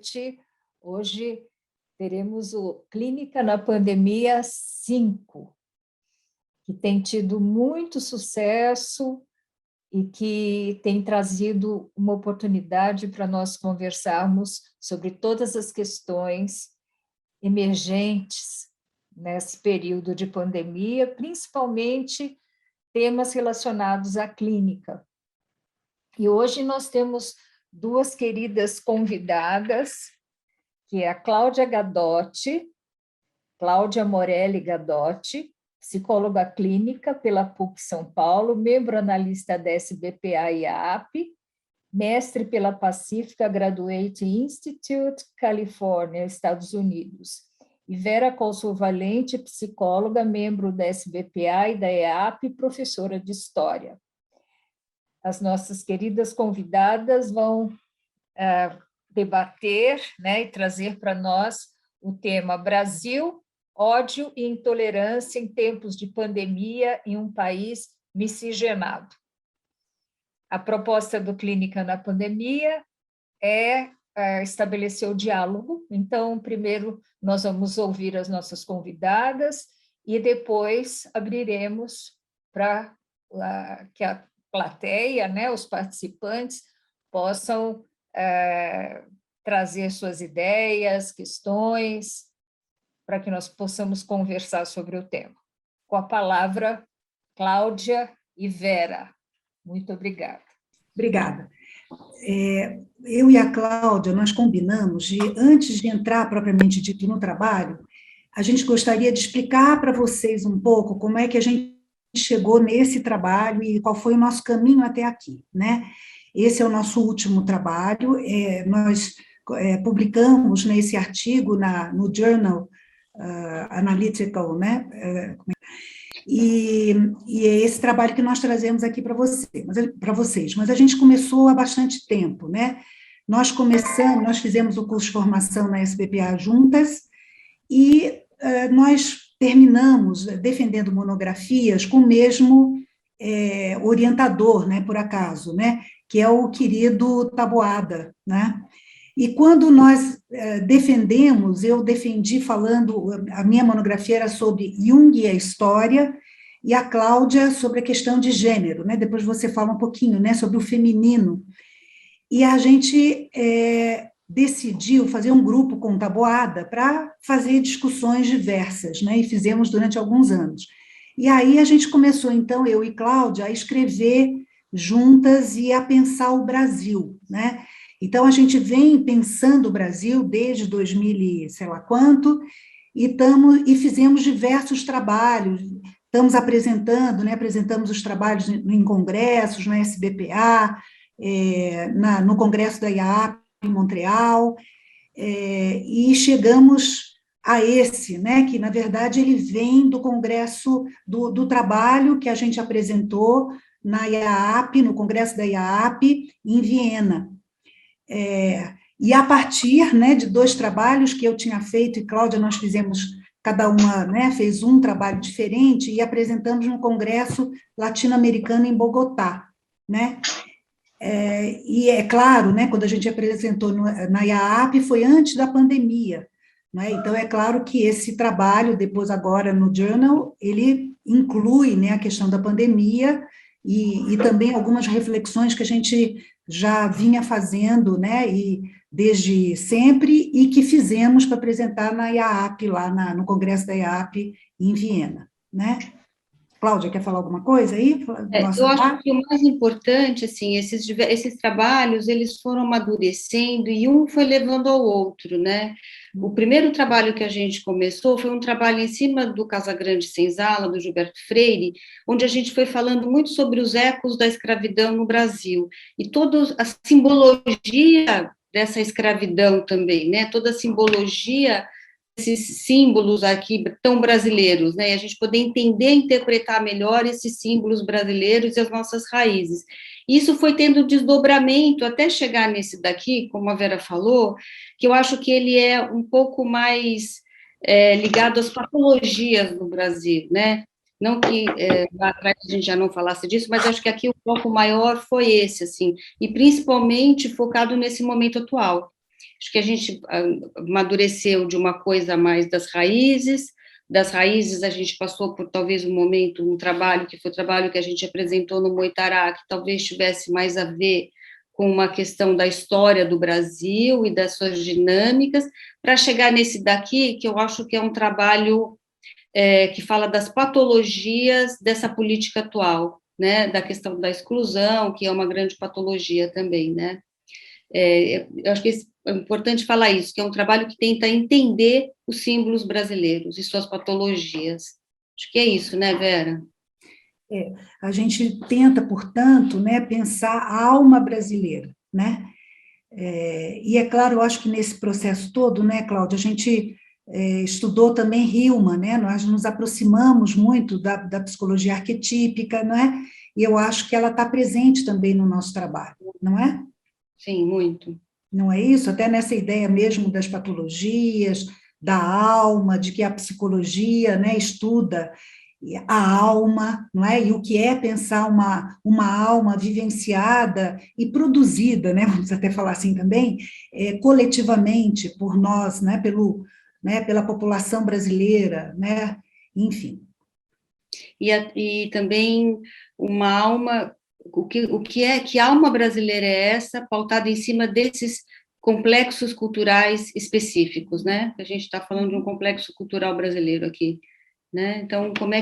noite. Hoje teremos o Clínica na Pandemia 5, que tem tido muito sucesso e que tem trazido uma oportunidade para nós conversarmos sobre todas as questões emergentes nesse período de pandemia, principalmente temas relacionados à clínica. E hoje nós temos duas queridas convidadas, que é a Cláudia Gadotti, Cláudia Morelli Gadotti, psicóloga clínica pela PUC São Paulo, membro analista da SBPA e AAP, mestre pela Pacifica Graduate Institute, Califórnia, Estados Unidos. E Vera Colson Valente, psicóloga, membro da SBPA e da EAP, professora de História. As nossas queridas convidadas vão debater, né, e trazer para nós o tema Brasil, ódio e intolerância em tempos de pandemia em um país miscigenado. A proposta do Clínica na Pandemia é estabelecer o diálogo. Então, primeiro nós vamos ouvir as nossas convidadas e depois abriremos para que a plateia, né, os participantes, possam trazer suas ideias, questões, para que nós possamos conversar sobre o tema. Com a palavra, Cláudia e Vera. Muito obrigada. Obrigada. Eu e a Cláudia, nós combinamos de, antes de entrar propriamente dito no trabalho, a gente gostaria de explicar para vocês um pouco como é que a gente chegou nesse trabalho e qual foi o nosso caminho até aqui, né? Esse é o nosso último trabalho, nós publicamos, né, esse artigo no Journal Analytical, né? E é esse trabalho que nós trazemos aqui para vocês. Mas a gente começou há bastante tempo, né? Nós fizemos o curso de formação na SBPA juntas e nós terminamos defendendo monografias com o mesmo orientador, né, por acaso, né, que é o querido Taboada, né? E quando nós defendemos, eu defendi falando, a minha monografia era sobre Jung e a história, e a Cláudia sobre a questão de gênero, né? Depois você fala um pouquinho, né, sobre o feminino. E a gente decidiu fazer um grupo com Taboada para fazer discussões diversas, né? E fizemos durante alguns anos. E aí a gente começou, então, eu e Cláudia, a escrever juntas e a pensar o Brasil, né? Então, a gente vem pensando o Brasil desde 2000 e sei lá quanto, e fizemos diversos trabalhos, estamos apresentando, né, apresentamos os trabalhos em congressos, no SBPA, no congresso da IAAP, em Montreal, e chegamos a esse, né, que, na verdade, ele vem do congresso, do trabalho que a gente apresentou na IAAP, no congresso da IAAP, em Viena. E a partir, né, de dois trabalhos que eu tinha feito, e Cláudia, nós fizemos, cada uma, né, fez um trabalho diferente, e apresentamos no Congresso Latino-Americano em Bogotá, né? E é claro, né, quando a gente apresentou na IAAP, foi antes da pandemia, né? Então é claro que esse trabalho, depois agora no Journal, ele inclui, né, a questão da pandemia, e também algumas reflexões que a gente já vinha fazendo, né, e desde sempre, e que fizemos para apresentar na IAAP, lá no Congresso da IAAP, em Viena, né? Cláudia, quer falar alguma coisa aí? Eu acho que o mais importante, assim, esses trabalhos, eles foram amadurecendo e um foi levando ao outro, né? O primeiro trabalho que a gente começou foi um trabalho em cima do Casagrande Senzala, do Gilberto Freire, onde a gente foi falando muito sobre os ecos da escravidão no Brasil, e toda a simbologia dessa escravidão também, né? Toda a simbologia esses símbolos aqui tão brasileiros, né? E a gente poder entender e interpretar melhor esses símbolos brasileiros e as nossas raízes. Isso foi tendo desdobramento até chegar nesse daqui, como a Vera falou, que eu acho que ele é um pouco mais ligado às patologias no Brasil, né? Não que lá atrás a gente já não falasse disso, mas acho que aqui o foco maior foi esse, assim, e principalmente focado nesse momento atual. Acho que a gente amadureceu de uma coisa mais das raízes a gente passou por talvez um momento, um trabalho que foi o trabalho que a gente apresentou no Moitará, que talvez tivesse mais a ver com uma questão da história do Brasil e das suas dinâmicas, para chegar nesse daqui, que eu acho que é um trabalho que fala das patologias dessa política atual, né, da questão da exclusão, que é uma grande patologia também, né. Eu acho que é importante falar isso, que é um trabalho que tenta entender os símbolos brasileiros e suas patologias. Acho que é isso, né, Vera? A gente tenta, portanto, né, pensar a alma brasileira, né? E é claro, eu acho que nesse processo todo, né, Cláudia, a gente estudou também Hillman, né? Nós nos aproximamos muito da psicologia arquetípica, não é? E eu acho que ela está presente também no nosso trabalho, não é? Sim, muito. Não é isso? Até nessa ideia mesmo das patologias, da alma, de que a psicologia, né, estuda a alma, não é? E o que é pensar uma alma vivenciada e produzida, né, vamos até falar assim também, coletivamente por nós, né, pela população brasileira, né, enfim. E também uma alma, que alma brasileira é essa, pautada em cima desses complexos culturais específicos, né? A gente está falando de um complexo cultural brasileiro aqui, né? Então, como é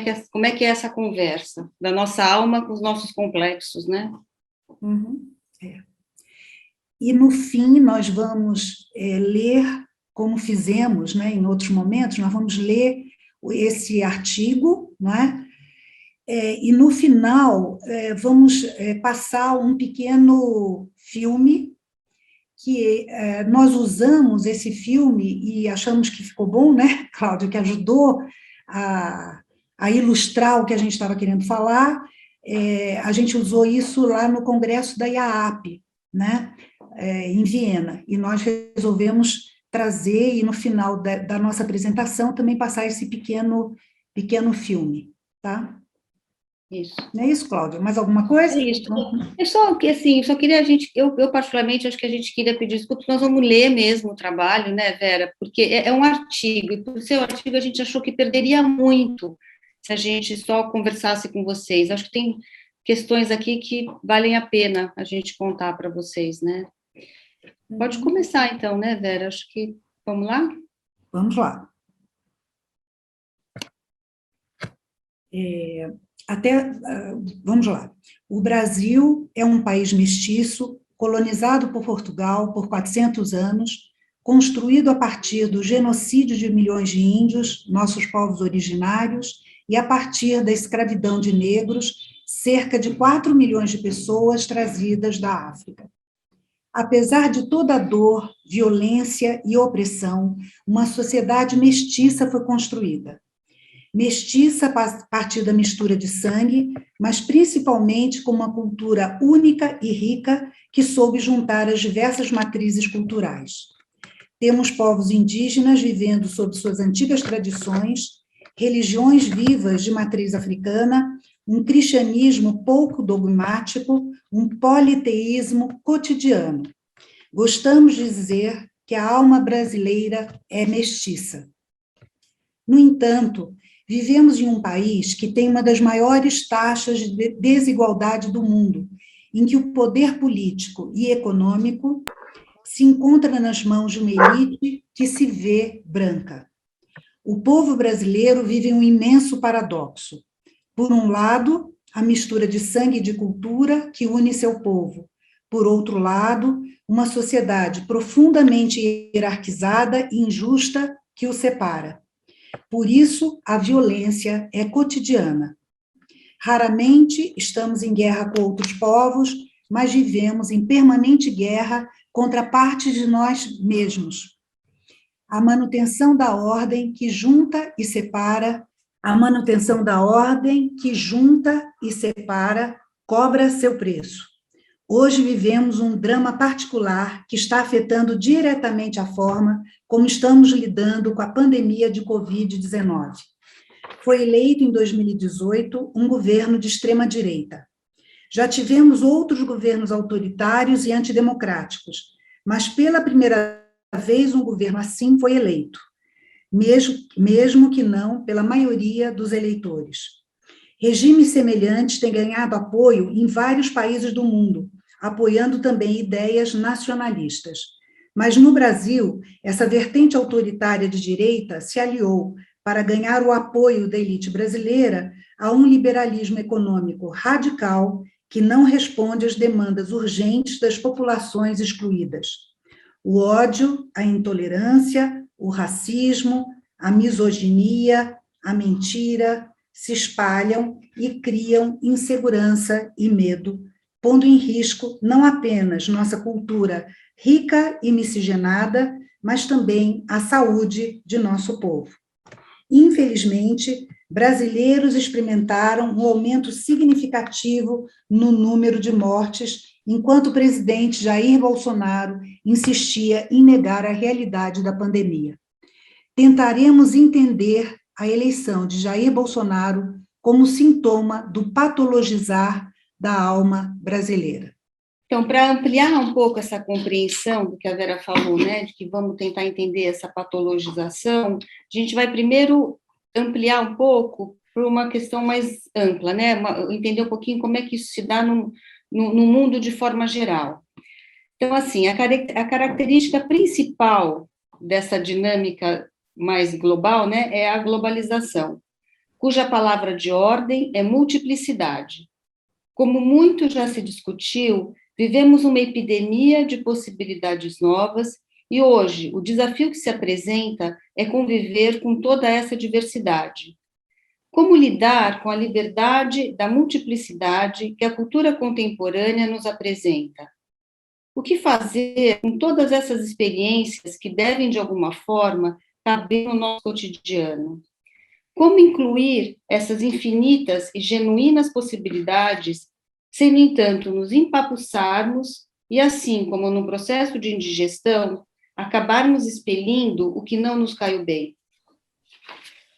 que é essa conversa da nossa alma com os nossos complexos, né? Uhum. E, no fim, nós vamos ler, como fizemos, né, em outros momentos, nós vamos ler esse artigo, não é? E, no final, vamos passar um pequeno filme, que nós usamos esse filme e achamos que ficou bom, né, Cláudia, que ajudou a ilustrar o que a gente estava querendo falar. A gente usou isso lá no congresso da IAAP, né, em Viena, e nós resolvemos trazer, e no final da nossa apresentação, também passar esse pequeno filme, tá? Isso. Não é isso, Cláudia? Mais alguma coisa? É isso. É só que, assim, só queria eu particularmente, acho que a gente queria pedir desculpas, nós vamos ler mesmo o trabalho, né, Vera? Porque é um artigo, e por ser um artigo a gente achou que perderia muito se a gente só conversasse com vocês. Acho que tem questões aqui que valem a pena a gente contar para vocês, né? Pode começar, então, né, Vera? Acho que, vamos lá? Vamos lá. Vamos lá. O Brasil é um país mestiço, colonizado por Portugal por 400 anos, construído a partir do genocídio de milhões de índios, nossos povos originários, e a partir da escravidão de negros, cerca de 4 milhões de pessoas trazidas da África. Apesar de toda a dor, violência e opressão, uma sociedade mestiça foi construída. Mestiça a partir da mistura de sangue, mas principalmente com uma cultura única e rica que soube juntar as diversas matrizes culturais. Temos povos indígenas vivendo sob suas antigas tradições, religiões vivas de matriz africana, um cristianismo pouco dogmático, um politeísmo cotidiano. Gostamos de dizer que a alma brasileira é mestiça. No entanto, vivemos em um país que tem uma das maiores taxas de desigualdade do mundo, em que o poder político e econômico se encontra nas mãos de uma elite que se vê branca. O povo brasileiro vive um imenso paradoxo. Por um lado, a mistura de sangue e de cultura que une seu povo. Por outro lado, uma sociedade profundamente hierarquizada e injusta que o separa. Por isso, a violência é cotidiana. Raramente estamos em guerra com outros povos, mas vivemos em permanente guerra contra parte de nós mesmos. A manutenção da ordem que junta e separa, cobra seu preço. Hoje vivemos um drama particular que está afetando diretamente a forma como estamos lidando com a pandemia de Covid-19. Foi eleito em 2018 um governo de extrema-direita. Já tivemos outros governos autoritários e antidemocráticos, mas pela primeira vez um governo assim foi eleito, mesmo que não pela maioria dos eleitores. Regimes semelhantes têm ganhado apoio em vários países do mundo, apoiando também ideias nacionalistas. Mas no Brasil, essa vertente autoritária de direita se aliou para ganhar o apoio da elite brasileira a um liberalismo econômico radical que não responde às demandas urgentes das populações excluídas. O ódio, a intolerância, o racismo, a misoginia, a mentira se espalham e criam insegurança e medo, pondo em risco não apenas nossa cultura rica e miscigenada, mas também a saúde de nosso povo. Infelizmente, brasileiros experimentaram um aumento significativo no número de mortes, enquanto o presidente Jair Bolsonaro insistia em negar a realidade da pandemia. Tentaremos entender a eleição de Jair Bolsonaro como sintoma do patologizar da alma brasileira. Então, para ampliar um pouco essa compreensão do que a Vera falou, né, de que vamos tentar entender essa patologização, a gente vai primeiro ampliar um pouco para uma questão mais ampla, né, entender um pouquinho como é que isso se dá no mundo de forma geral. Então, assim, a característica principal dessa dinâmica mais global, né, é a globalização, cuja palavra de ordem é multiplicidade. Como muito já se discutiu, vivemos uma epidemia de possibilidades novas e hoje o desafio que se apresenta é conviver com toda essa diversidade. Como lidar com a liberdade da multiplicidade que a cultura contemporânea nos apresenta? O que fazer com todas essas experiências que devem, de alguma forma, caber no nosso cotidiano? Como incluir essas infinitas e genuínas possibilidades sem, no entanto, nos empapuçarmos e, assim como no processo de indigestão, acabarmos expelindo o que não nos caiu bem?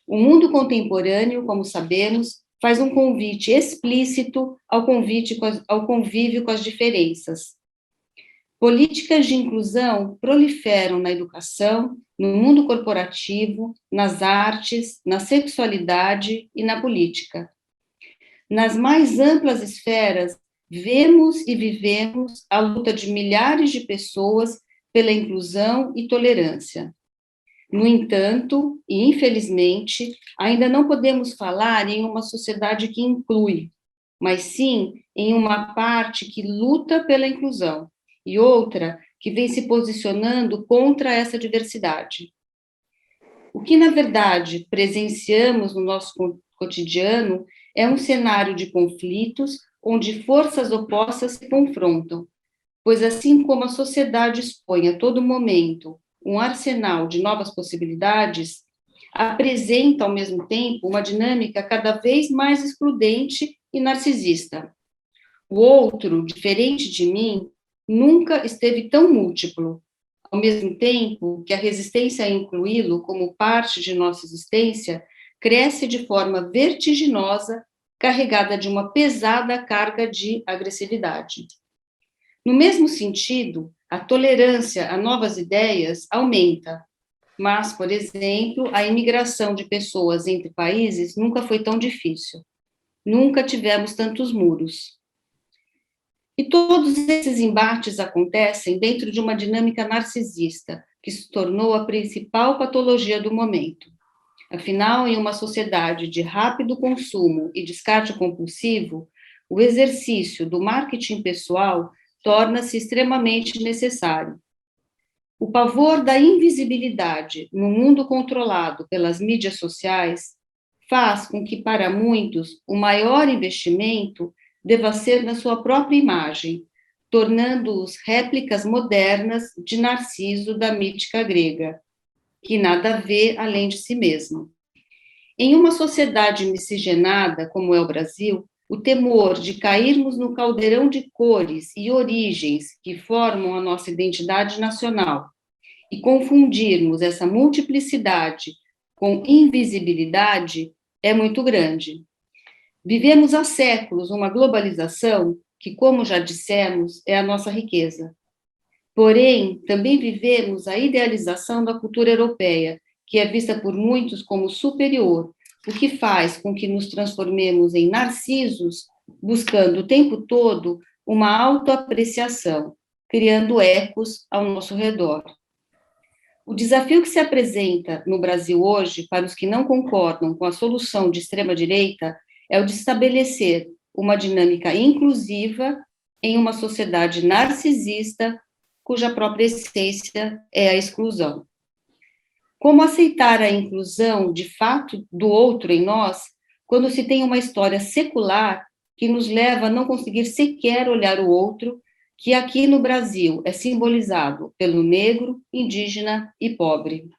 O mundo contemporâneo, como sabemos, faz um convite explícito ao convívio com as diferenças. Políticas de inclusão proliferam na educação, no mundo corporativo, nas artes, na sexualidade e na política. Nas mais amplas esferas, vemos e vivemos a luta de milhares de pessoas pela inclusão e tolerância. No entanto, e infelizmente, ainda não podemos falar em uma sociedade que inclui, mas sim em uma parte que luta pela inclusão e outra que vem se posicionando contra essa diversidade. O que, na verdade, presenciamos no nosso cotidiano é um cenário de conflitos onde forças opostas se confrontam, pois assim como a sociedade expõe a todo momento um arsenal de novas possibilidades, apresenta, ao mesmo tempo, uma dinâmica cada vez mais excludente e narcisista. O outro, diferente de mim, nunca esteve tão múltiplo, ao mesmo tempo que a resistência a incluí-lo como parte de nossa existência cresce de forma vertiginosa, carregada de uma pesada carga de agressividade. No mesmo sentido, a tolerância a novas ideias aumenta, mas, por exemplo, a imigração de pessoas entre países nunca foi tão difícil. Nunca tivemos tantos muros. E todos esses embates acontecem dentro de uma dinâmica narcisista, que se tornou a principal patologia do momento. Afinal, em uma sociedade de rápido consumo e descarte compulsivo, o exercício do marketing pessoal torna-se extremamente necessário. O pavor da invisibilidade no mundo controlado pelas mídias sociais faz com que, para muitos, o maior investimento deva ser na sua própria imagem, tornando-os réplicas modernas de Narciso da mítica grega, que nada vê além de si mesmo. Em uma sociedade miscigenada, como é o Brasil, o temor de cairmos no caldeirão de cores e origens que formam a nossa identidade nacional e confundirmos essa multiplicidade com invisibilidade é muito grande. Vivemos há séculos uma globalização que, como já dissemos, é a nossa riqueza. Porém, também vivemos a idealização da cultura europeia, que é vista por muitos como superior, o que faz com que nos transformemos em narcisos, buscando o tempo todo uma autoapreciação, criando ecos ao nosso redor. O desafio que se apresenta no Brasil hoje, para os que não concordam com a solução de extrema-direita, é o de estabelecer uma dinâmica inclusiva em uma sociedade narcisista, cuja própria essência é a exclusão. Como aceitar a inclusão, de fato, do outro em nós, quando se tem uma história secular que nos leva a não conseguir sequer olhar o outro, que aqui no Brasil é simbolizado pelo negro, indígena e pobre?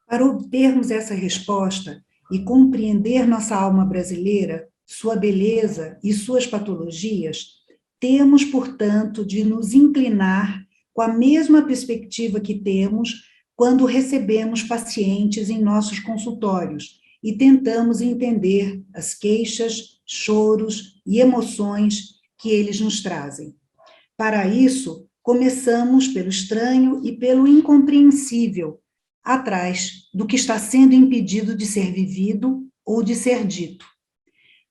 Para obtermos essa resposta e compreender nossa alma brasileira, sua beleza e suas patologias, temos, portanto, de nos inclinar com a mesma perspectiva que temos quando recebemos pacientes em nossos consultórios e tentamos entender as queixas, choros e emoções que eles nos trazem. Para isso, começamos pelo estranho e pelo incompreensível, atrás do que está sendo impedido de ser vivido ou de ser dito.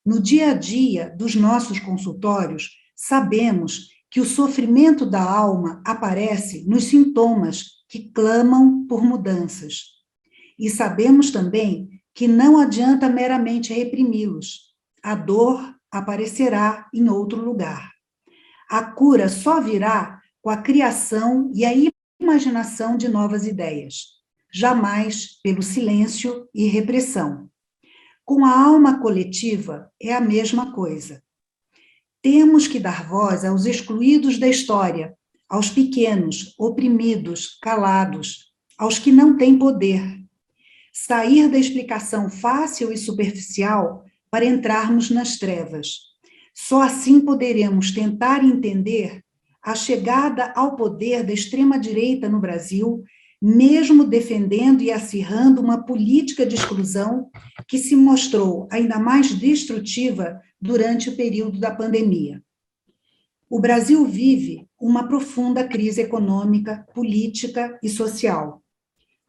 No dia a dia dos nossos consultórios, sabemos que o sofrimento da alma aparece nos sintomas que clamam por mudanças. E sabemos também que não adianta meramente reprimi-los. A dor aparecerá em outro lugar. A cura só virá com a criação e a imaginação de novas ideias, jamais pelo silêncio e repressão. Com a alma coletiva é a mesma coisa. Temos que dar voz aos excluídos da história, aos pequenos, oprimidos, calados, aos que não têm poder. Sair da explicação fácil e superficial para entrarmos nas trevas. Só assim poderemos tentar entender a chegada ao poder da extrema-direita no Brasil, mesmo defendendo e acirrando uma política de exclusão que se mostrou ainda mais destrutiva durante o período da pandemia. O Brasil vive uma profunda crise econômica, política e social.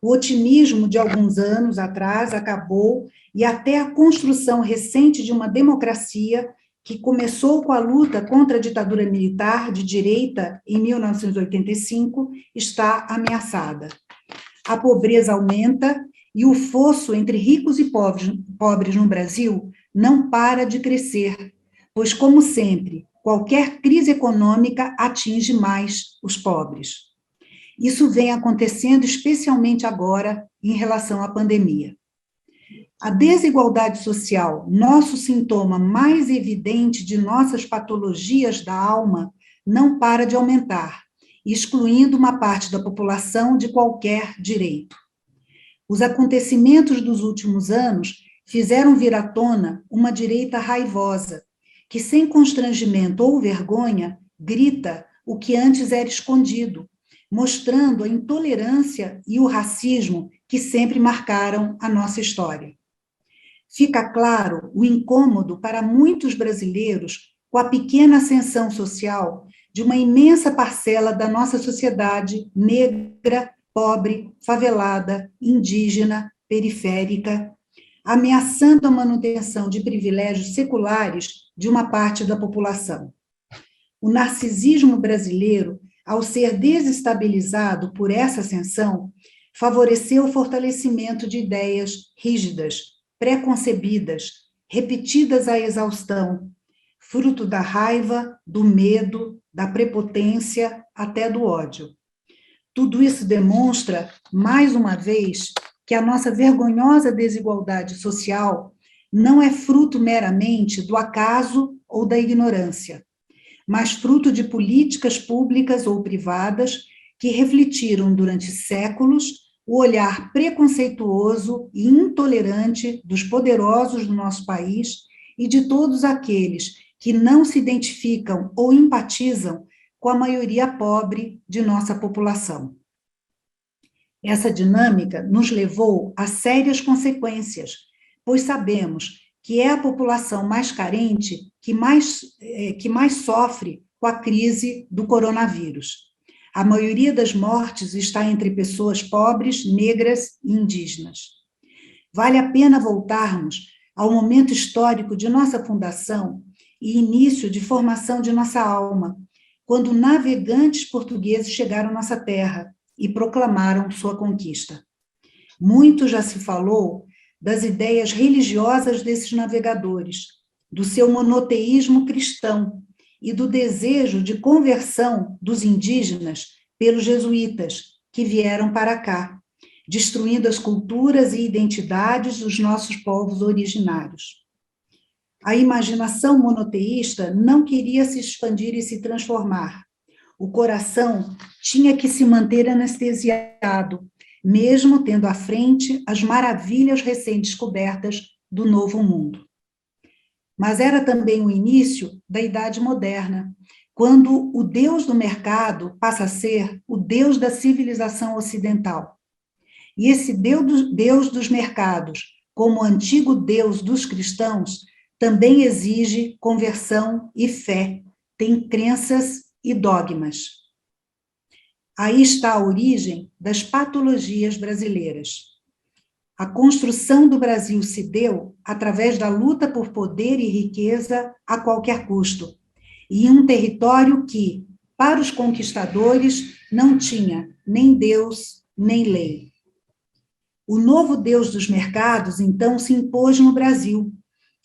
O otimismo de alguns anos atrás acabou e até a construção recente de uma democracia que começou com a luta contra a ditadura militar de direita em 1985 está ameaçada. A pobreza aumenta e o fosso entre ricos e pobres no Brasil não para de crescer, pois, como sempre, qualquer crise econômica atinge mais os pobres. Isso vem acontecendo especialmente agora em relação à pandemia. A desigualdade social, nosso sintoma mais evidente de nossas patologias da alma, não para de aumentar, excluindo uma parte da população de qualquer direito. Os acontecimentos dos últimos anos fizeram vir à tona uma direita raivosa, que sem constrangimento ou vergonha, grita o que antes era escondido, mostrando a intolerância e o racismo que sempre marcaram a nossa história. Fica claro o incômodo para muitos brasileiros com a pequena ascensão social de uma imensa parcela da nossa sociedade negra, pobre, favelada, indígena, periférica, ameaçando a manutenção de privilégios seculares de uma parte da população. O narcisismo brasileiro, ao ser desestabilizado por essa ascensão, favoreceu o fortalecimento de ideias rígidas, preconcebidas, repetidas à exaustão, fruto da raiva, do medo, da prepotência, até do ódio. Tudo isso demonstra, mais uma vez, que a nossa vergonhosa desigualdade social não é fruto meramente do acaso ou da ignorância, mas fruto de políticas públicas ou privadas que refletiram durante séculos o olhar preconceituoso e intolerante dos poderosos do nosso país e de todos aqueles que não se identificam ou empatizam com a maioria pobre de nossa população. Essa dinâmica nos levou a sérias consequências, pois sabemos que é a população mais carente que mais sofre com a crise do coronavírus. A maioria das mortes está entre pessoas pobres, negras e indígenas. Vale a pena voltarmos ao momento histórico de nossa fundação e início de formação de nossa alma, quando navegantes portugueses chegaram à nossa terra e proclamaram sua conquista. Muito já se falou das ideias religiosas desses navegadores, do seu monoteísmo cristão e do desejo de conversão dos indígenas pelos jesuítas que vieram para cá, destruindo as culturas e identidades dos nossos povos originários. A imaginação monoteísta não queria se expandir e se transformar. O coração tinha que se manter anestesiado, mesmo tendo à frente as maravilhas recém-descobertas do novo mundo. Mas era também o início da Idade Moderna, quando o Deus do mercado passa a ser o Deus da civilização ocidental. E esse Deus dos mercados, como o antigo Deus dos cristãos, também exige conversão e fé, tem crenças e dogmas. Aí está a origem das patologias brasileiras. A construção do Brasil se deu através da luta por poder e riqueza a qualquer custo, e um território que, para os conquistadores, não tinha nem Deus, nem lei. O novo Deus dos mercados, então, se impôs no Brasil,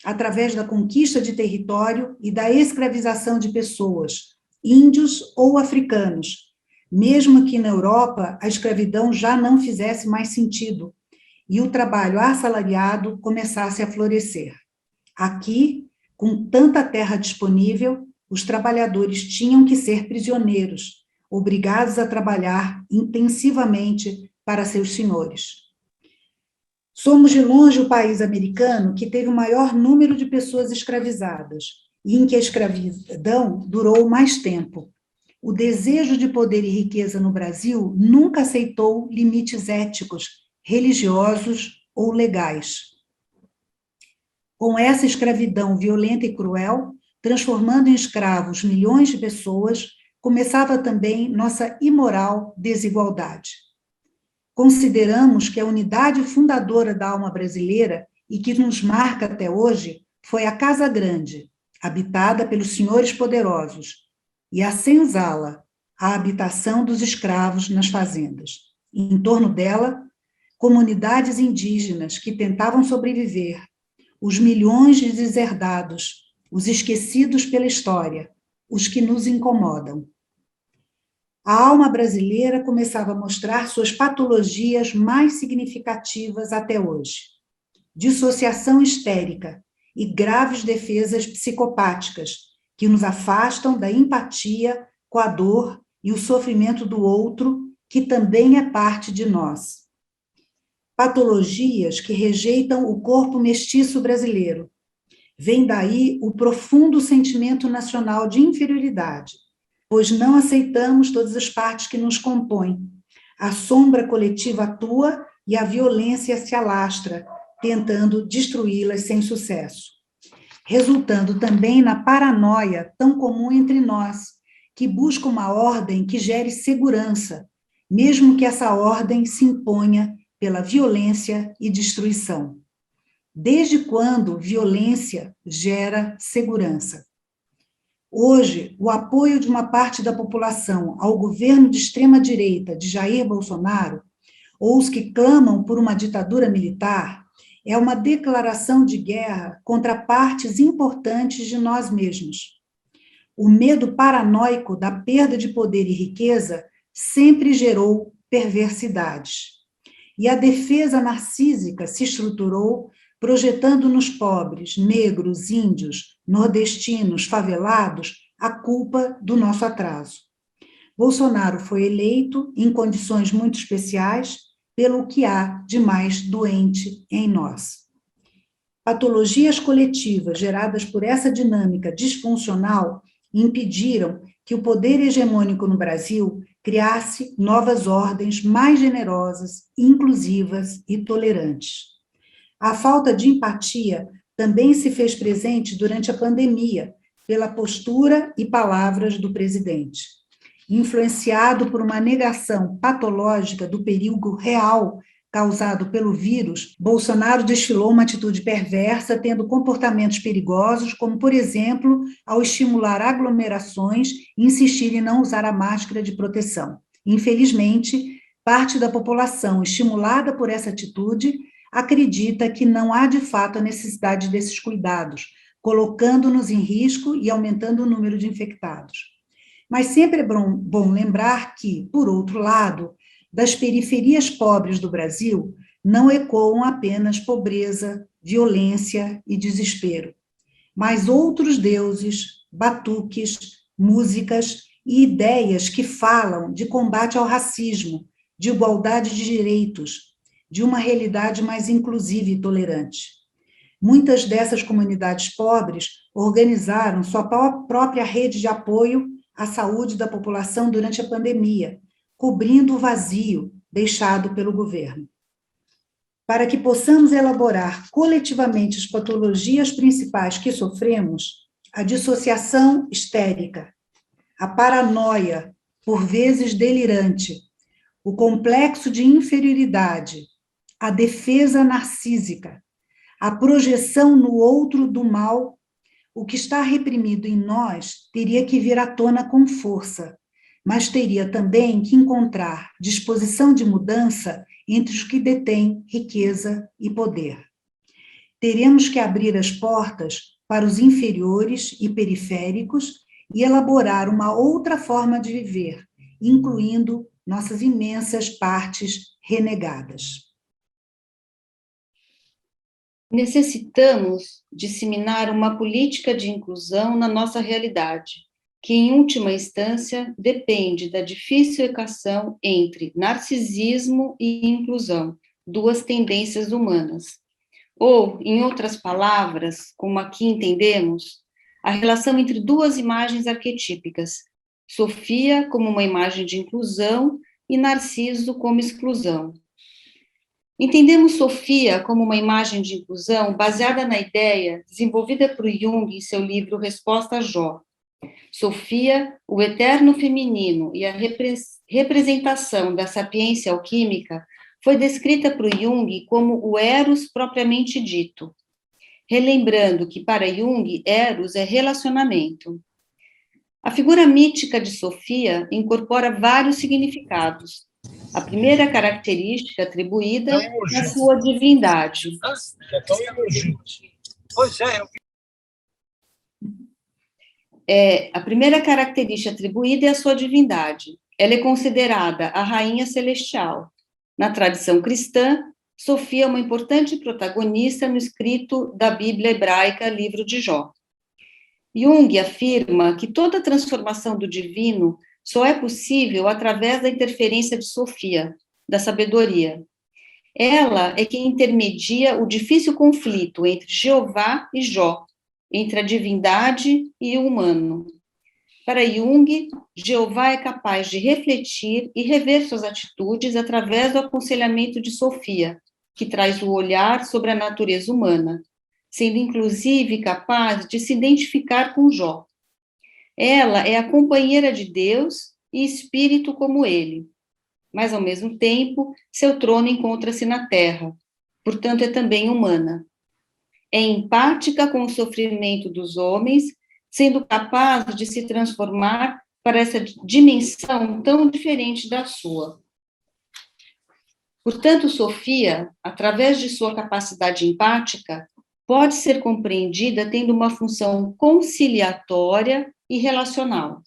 através da conquista de território e da escravização de pessoas, índios ou africanos, mesmo que na Europa a escravidão já não fizesse mais sentido e o trabalho assalariado começasse a florescer. Aqui, com tanta terra disponível, os trabalhadores tinham que ser prisioneiros, obrigados a trabalhar intensivamente para seus senhores. Somos de longe o país americano que teve o maior número de pessoas escravizadas e em que a escravidão durou mais tempo. O desejo de poder e riqueza no Brasil nunca aceitou limites éticos, religiosos ou legais. Com essa escravidão violenta e cruel, transformando em escravos milhões de pessoas, começava também nossa imoral desigualdade. Consideramos que a unidade fundadora da alma brasileira e que nos marca até hoje foi a Casa Grande, habitada pelos senhores poderosos, e a senzala, a habitação dos escravos nas fazendas. Em torno dela, comunidades indígenas que tentavam sobreviver, os milhões de deserdados, os esquecidos pela história, os que nos incomodam. A alma brasileira começava a mostrar suas patologias mais significativas até hoje. Dissociação histérica e graves defesas psicopáticas que nos afastam da empatia com a dor e o sofrimento do outro, que também é parte de nós. Patologias que rejeitam o corpo mestiço brasileiro. Vem daí o profundo sentimento nacional de inferioridade, pois não aceitamos todas as partes que nos compõem. A sombra coletiva atua e a violência se alastra, tentando destruí-las sem sucesso. Resultando também na paranoia tão comum entre nós, que busca uma ordem que gere segurança, mesmo que essa ordem se imponha pela violência e destruição. Desde quando violência gera segurança? Hoje, o apoio de uma parte da população ao governo de extrema-direita de Jair Bolsonaro, ou os que clamam por uma ditadura militar, é uma declaração de guerra contra partes importantes de nós mesmos. O medo paranoico da perda de poder e riqueza sempre gerou perversidades. E a defesa narcísica se estruturou projetando nos pobres, negros, índios, nordestinos, favelados, a culpa do nosso atraso. Bolsonaro foi eleito em condições muito especiais pelo que há de mais doente em nós. Patologias coletivas geradas por essa dinâmica disfuncional impediram que o poder hegemônico no Brasil criasse novas ordens mais generosas, inclusivas e tolerantes. A falta de empatia também se fez presente durante a pandemia, pela postura e palavras do presidente. Influenciado por uma negação patológica do perigo real causado pelo vírus, Bolsonaro desfilou uma atitude perversa, tendo comportamentos perigosos, como, por exemplo, ao estimular aglomerações e insistir em não usar a máscara de proteção. Infelizmente, parte da população, estimulada por essa atitude, acredita que não há de fato a necessidade desses cuidados, colocando-nos em risco e aumentando o número de infectados. Mas sempre é bom lembrar que, por outro lado, das periferias pobres do Brasil não ecoam apenas pobreza, violência e desespero, mas outros deuses, batuques, músicas e ideias que falam de combate ao racismo, de igualdade de direitos, de uma realidade mais inclusiva e tolerante. Muitas dessas comunidades pobres organizaram sua própria rede de apoio à saúde da população durante a pandemia, cobrindo o vazio deixado pelo governo. Para que possamos elaborar coletivamente as patologias principais que sofremos, a dissociação histérica, a paranoia, por vezes delirante, o complexo de inferioridade, a defesa narcísica, a projeção no outro do mal, o que está reprimido em nós teria que vir à tona com força, mas teria também que encontrar disposição de mudança entre os que detêm riqueza e poder. Teremos que abrir as portas para os inferiores e periféricos e elaborar uma outra forma de viver, incluindo nossas imensas partes renegadas. Necessitamos disseminar uma política de inclusão na nossa realidade, que, em última instância, depende da difícil equação entre narcisismo e inclusão, duas tendências humanas. Ou, em outras palavras, como aqui entendemos, a relação entre duas imagens arquetípicas, Sofia como uma imagem de inclusão e Narciso como exclusão. Entendemos Sofia como uma imagem de inclusão baseada na ideia desenvolvida por Jung em seu livro Resposta a Jó. Sofia, o eterno feminino e a representação da sapiência alquímica, foi descrita por Jung como o Eros propriamente dito, relembrando que para Jung, Eros é relacionamento. A figura mítica de Sofia incorpora vários significados. A primeira característica atribuída é a sua divindade. A primeira característica atribuída é a sua divindade. Ela é considerada a rainha celestial. Na tradição cristã, Sofia é uma importante protagonista no escrito da Bíblia hebraica, livro de Jó. Jung afirma que toda transformação do divino só é possível através da interferência de Sofia, da sabedoria. Ela é quem intermedia o difícil conflito entre Jeová e Jó, entre a divindade e o humano. Para Jung, Jeová é capaz de refletir e rever suas atitudes através do aconselhamento de Sofia, que traz o olhar sobre a natureza humana, sendo inclusive capaz de se identificar com Jó. Ela é a companheira de Deus e espírito como ele, mas ao mesmo tempo seu trono encontra-se na terra, portanto é também humana. É empática com o sofrimento dos homens, sendo capaz de se transformar para essa dimensão tão diferente da sua. Portanto, Sofia, através de sua capacidade empática, pode ser compreendida tendo uma função conciliatória e relacional.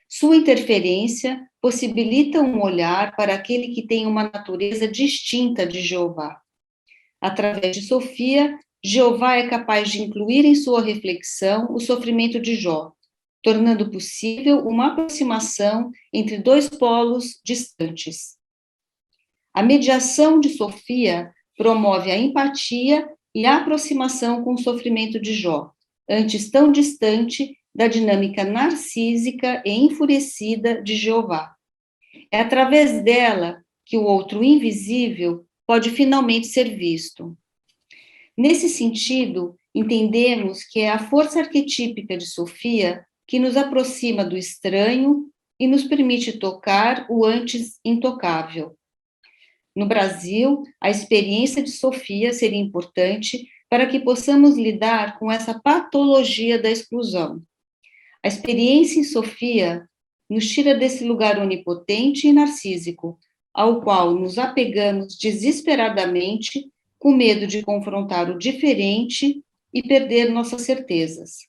Sua interferência possibilita um olhar para aquele que tem uma natureza distinta de Jeová. Através de Sofia, Jeová é capaz de incluir em sua reflexão o sofrimento de Jó, tornando possível uma aproximação entre dois polos distantes. A mediação de Sofia promove a empatia e a aproximação com o sofrimento de Jó, antes tão distante da dinâmica narcísica e enfurecida de Jeová. É através dela que o outro invisível pode finalmente ser visto. Nesse sentido, entendemos que é a força arquetípica de Sofia que nos aproxima do estranho e nos permite tocar o antes intocável. No Brasil, a experiência de Sofia seria importante para que possamos lidar com essa patologia da exclusão. A experiência em Sofia nos tira desse lugar onipotente e narcísico, ao qual nos apegamos desesperadamente, com medo de confrontar o diferente e perder nossas certezas.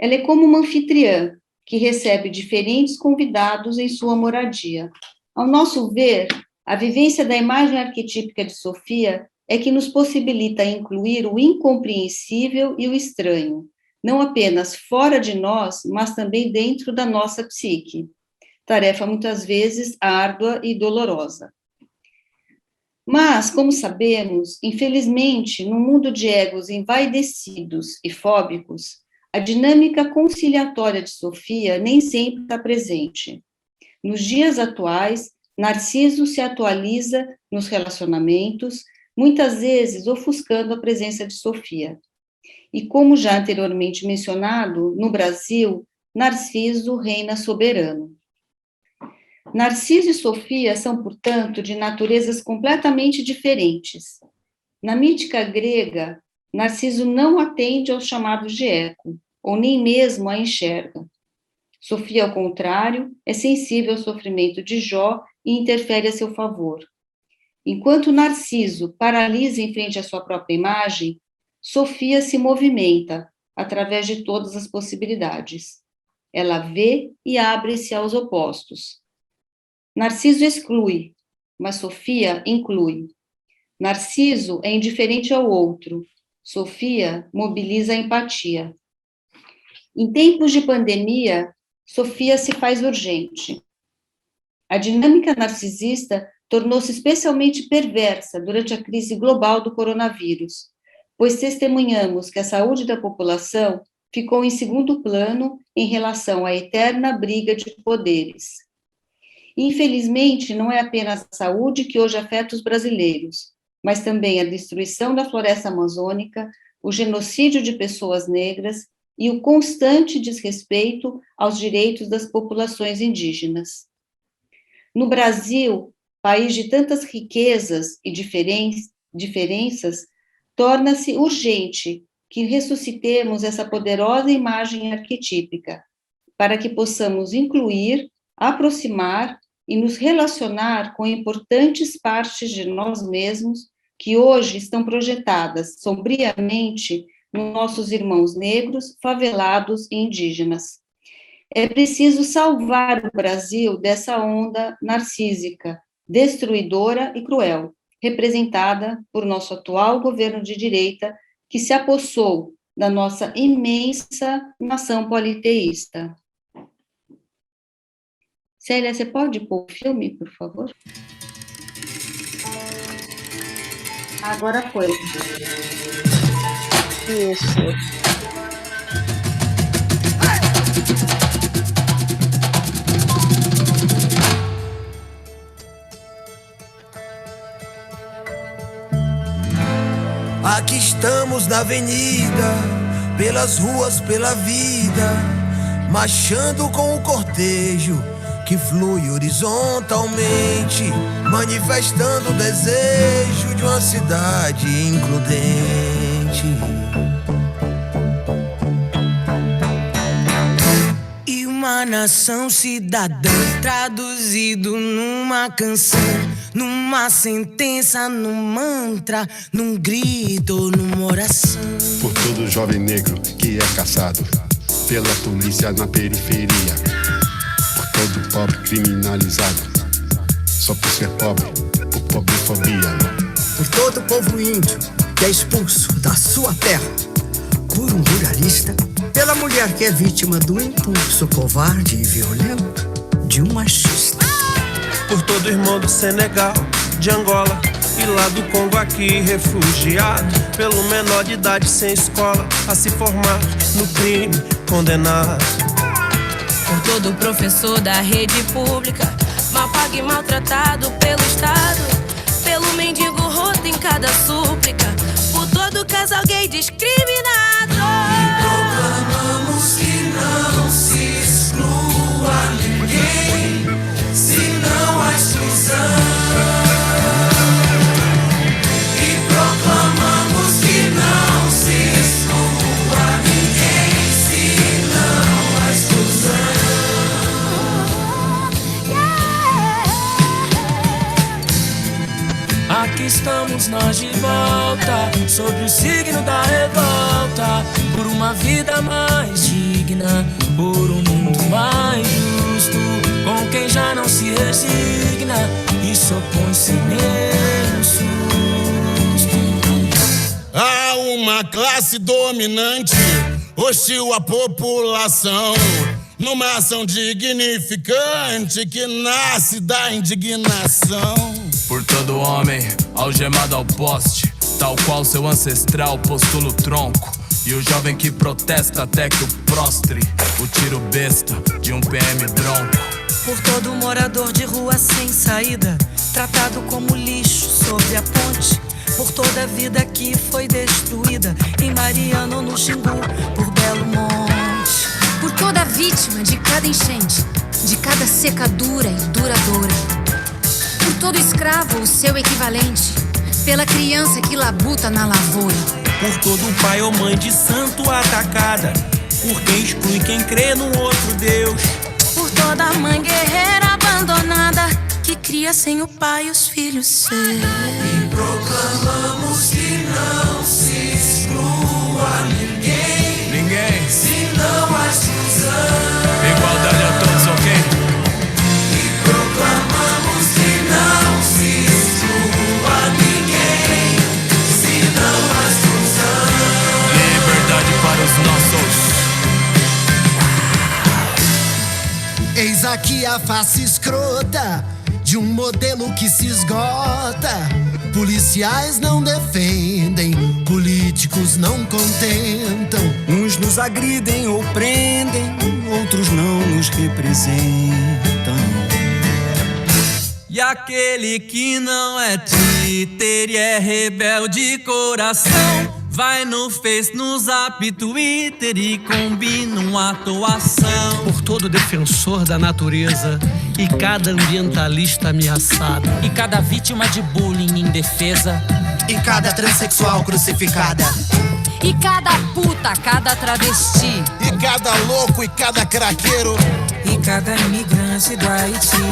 Ela é como uma anfitriã que recebe diferentes convidados em sua moradia. Ao nosso ver, a vivência da imagem arquetípica de Sofia é que nos possibilita incluir o incompreensível e o estranho, não apenas fora de nós, mas também dentro da nossa psique. Tarefa muitas vezes árdua e dolorosa. Mas, como sabemos, infelizmente, no mundo de egos envaidecidos e fóbicos, a dinâmica conciliatória de Sofia nem sempre está presente. Nos dias atuais, Narciso se atualiza nos relacionamentos, muitas vezes ofuscando a presença de Sofia. E como já anteriormente mencionado, no Brasil, Narciso reina soberano. Narciso e Sofia são, portanto, de naturezas completamente diferentes. Na mítica grega, Narciso não atende aos chamados de eco, ou nem mesmo a enxerga. Sofia, ao contrário, é sensível ao sofrimento de Jó e interfere a seu favor. Enquanto Narciso paralisa em frente à sua própria imagem, Sofia se movimenta através de todas as possibilidades. Ela vê e abre-se aos opostos. Narciso exclui, mas Sofia inclui. Narciso é indiferente ao outro, Sofia mobiliza a empatia. Em tempos de pandemia, Sofia se faz urgente. A dinâmica narcisista tornou-se especialmente perversa durante a crise global do coronavírus, pois testemunhamos que a saúde da população ficou em segundo plano em relação à eterna briga de poderes. Infelizmente, não é apenas a saúde que hoje afeta os brasileiros, mas também a destruição da floresta amazônica, o genocídio de pessoas negras e o constante desrespeito aos direitos das populações indígenas. No Brasil, país de tantas riquezas e diferenças, torna-se urgente que ressuscitemos essa poderosa imagem arquetípica, para que possamos incluir, aproximar e nos relacionar com importantes partes de nós mesmos que hoje estão projetadas sombriamente nos nossos irmãos negros, favelados e indígenas. É preciso salvar o Brasil dessa onda narcísica, destruidora e cruel, representada por nosso atual governo de direita, que se apossou da nossa imensa nação politeísta. Célia, você pode pôr o filme, por favor? Agora foi. Isso. Aqui estamos na avenida, pelas ruas, pela vida, marchando com o cortejo que flui horizontalmente, manifestando o desejo de uma cidade includente. E uma nação cidadã, traduzido numa canção, numa sentença, num mantra, num grito, numa oração. Por todo jovem negro que é caçado pela polícia na periferia, por todo pobre criminalizado só por ser pobre, por pobrefobia. Por todo povo índio que é expulso da sua terra, por um ruralista, pela mulher que é vítima do impulso covarde e violento de um machista. Por todo irmão do Senegal, de Angola e lá do Congo aqui refugiado, pelo menor de idade sem escola a se formar no crime condenado. Por todo professor da rede pública, mal pago e maltratado pelo Estado, pelo mendigo roto em cada súplica, por todo casal gay discriminado. Aqui estamos nós de volta, sob o signo da revolta, por uma vida mais digna, por um mundo mais justo, com quem já não se resigna e se opõe sem nenhum susto. Há uma classe dominante, hostil à população, numa ação dignificante que nasce da indignação. Por todo homem algemado ao poste, tal qual seu ancestral postula o tronco, e o jovem que protesta até que o prostre o tiro besta de um PM bronco. Por todo morador de rua sem saída, tratado como lixo sobre a ponte, por toda a vida que foi destruída em Mariana ou no Xingu, por Belo Monte. Por toda vítima de cada enchente, de cada secadura e duradoura. Por todo escravo, o seu equivalente, pela criança que labuta na lavoura. Por todo pai ou mãe de santo atacada, por quem exclui quem crê no outro Deus. Por toda mãe guerreira abandonada, que cria sem o pai os filhos seus. E proclamamos que não se exclua ninguém, Ninguém, se não há exclusão. igualdade a todos, ok? E proclamamos que não se exclua ninguém, se não há exclusão. Liberdade para os nossos. Eis aqui a face escrota de um modelo que se esgota. Policiais não defendem, políticos não contentam. Uns nos agridem ou prendem, outros não nos representam. E aquele que não é Twitter e é rebelde coração, vai no Face, no Zap, Twitter e combina uma atuação. Por todo defensor da natureza e cada ambientalista ameaçado, E cada vítima de bullying indefesa, E cada transexual crucificada. E cada puta, cada travesti. E cada louco e cada craqueiro. e cada imigrante do Haiti,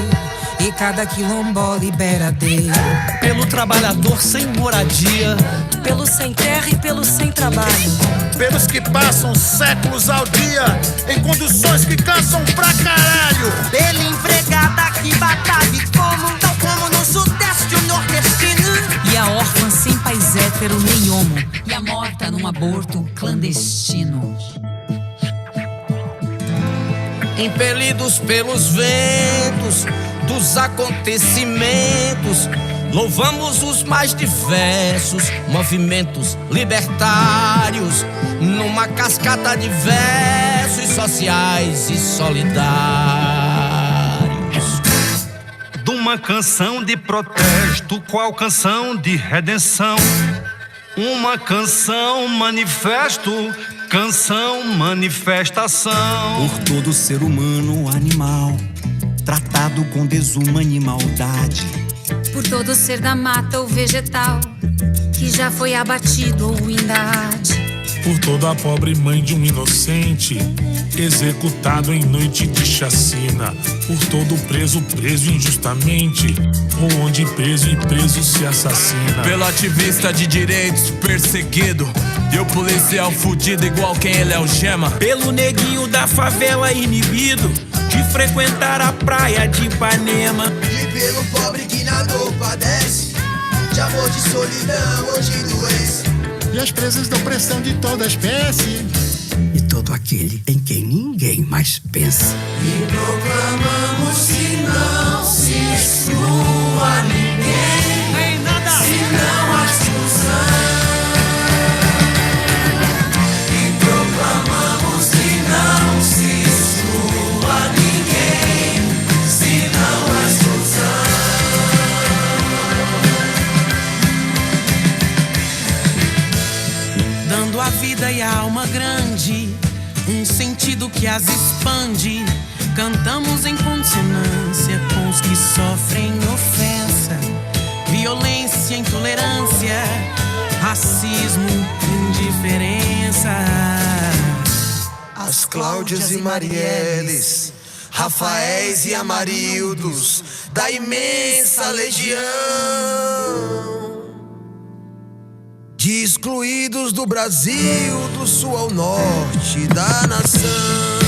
e cada quilombola liberadeiro. pelo trabalhador sem moradia, Pelo sem terra e pelo sem trabalho. Pelos que passam séculos ao dia em condições que cansam pra caralho. Pela empregada que batalha como, tal como no sudeste o nordestino. E a órfã sem pais hétero nem homo, E a morta num aborto clandestino. impelidos pelos ventos dos acontecimentos, louvamos os mais diversos movimentos libertários, numa cascata de versos sociais e solidários. De uma canção de protesto, qual canção de redenção? Uma canção manifesto, canção manifestação. Por todo ser humano animal, tratado com desumana e maldade. Por todo ser da mata ou vegetal, que já foi abatido ou ainda arde. Por toda a pobre mãe de um inocente, executado em noite de chacina. Por todo preso, preso injustamente, ou onde preso e preso se assassina. Pelo ativista de direitos perseguido, e o policial fudido igual quem ele algema. Pelo neguinho da favela inibido de frequentar a praia de Ipanema. E pelo pobre que na dor padece de amor, de solidão ou de doença. E as presas da opressão de toda espécie. E todo aquele em quem ninguém mais pensa. E proclamamos que não se exclua ninguém, nem nada, se não há exclusão. E proclamamos que não se exclua ninguém, se não há exclusão. Dando a vida e a alma grande, um sentido que as expande. Cantamos em consonância com os que sofrem ofensa, violência, intolerância, racismo, indiferença. As Cláudias e Marielles, Rafaéis e Amarildos da imensa legião. de excluídos do Brasil, do sul ao norte da nação.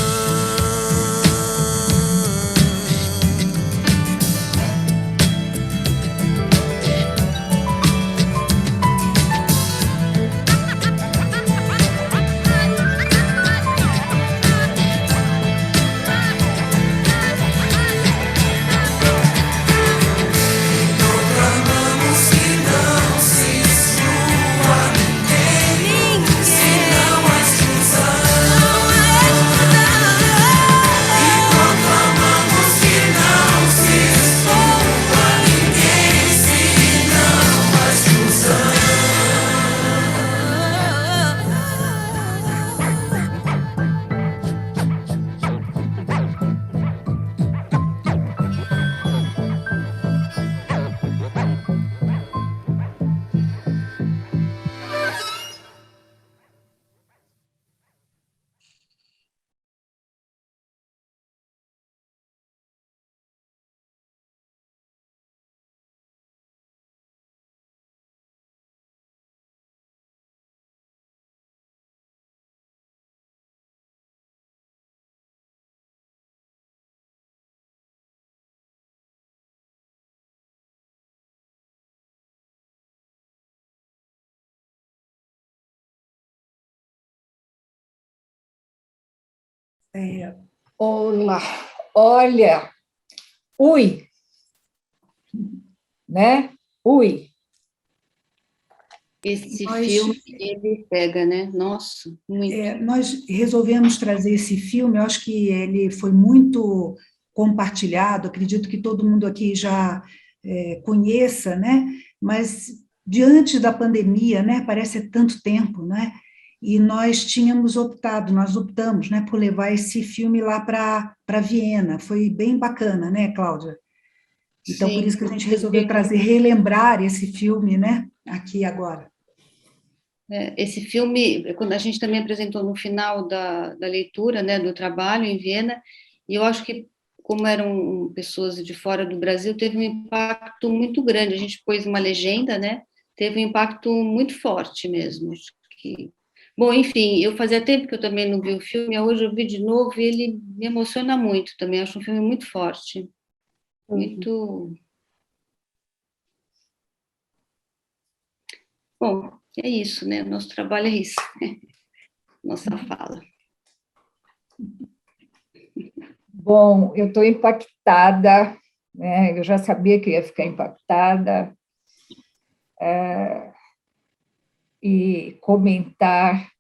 Olá, olha, ui, né? Ui. Esse filme, ele pega, né? Nossa, muito. Nós resolvemos trazer esse filme, eu acho que ele foi muito compartilhado, acredito que todo mundo aqui já conheça, né? Mas diante da pandemia, né? Parece tanto tempo, né? E nós optamos, né, por levar esse filme lá para Viena. Foi bem bacana, né, Cláudia? Então, Sim. por isso que a gente resolveu relembrar esse filme, né, aqui agora. Esse filme, quando a gente também apresentou no final da leitura, né, do trabalho em Viena, e eu acho que, como eram pessoas de fora do Brasil, teve um impacto muito grande. A gente pôs uma legenda, né? Teve um impacto muito forte mesmo. Acho que... Bom, enfim, eu fazia tempo que eu também não vi o filme, hoje eu vi de novo e ele me emociona muito também, acho um filme muito forte, muito... Bom, é isso, né? Nosso trabalho é isso, nossa fala. Bom, eu estou impactada, né? Eu já sabia que ia ficar impactada, e comentar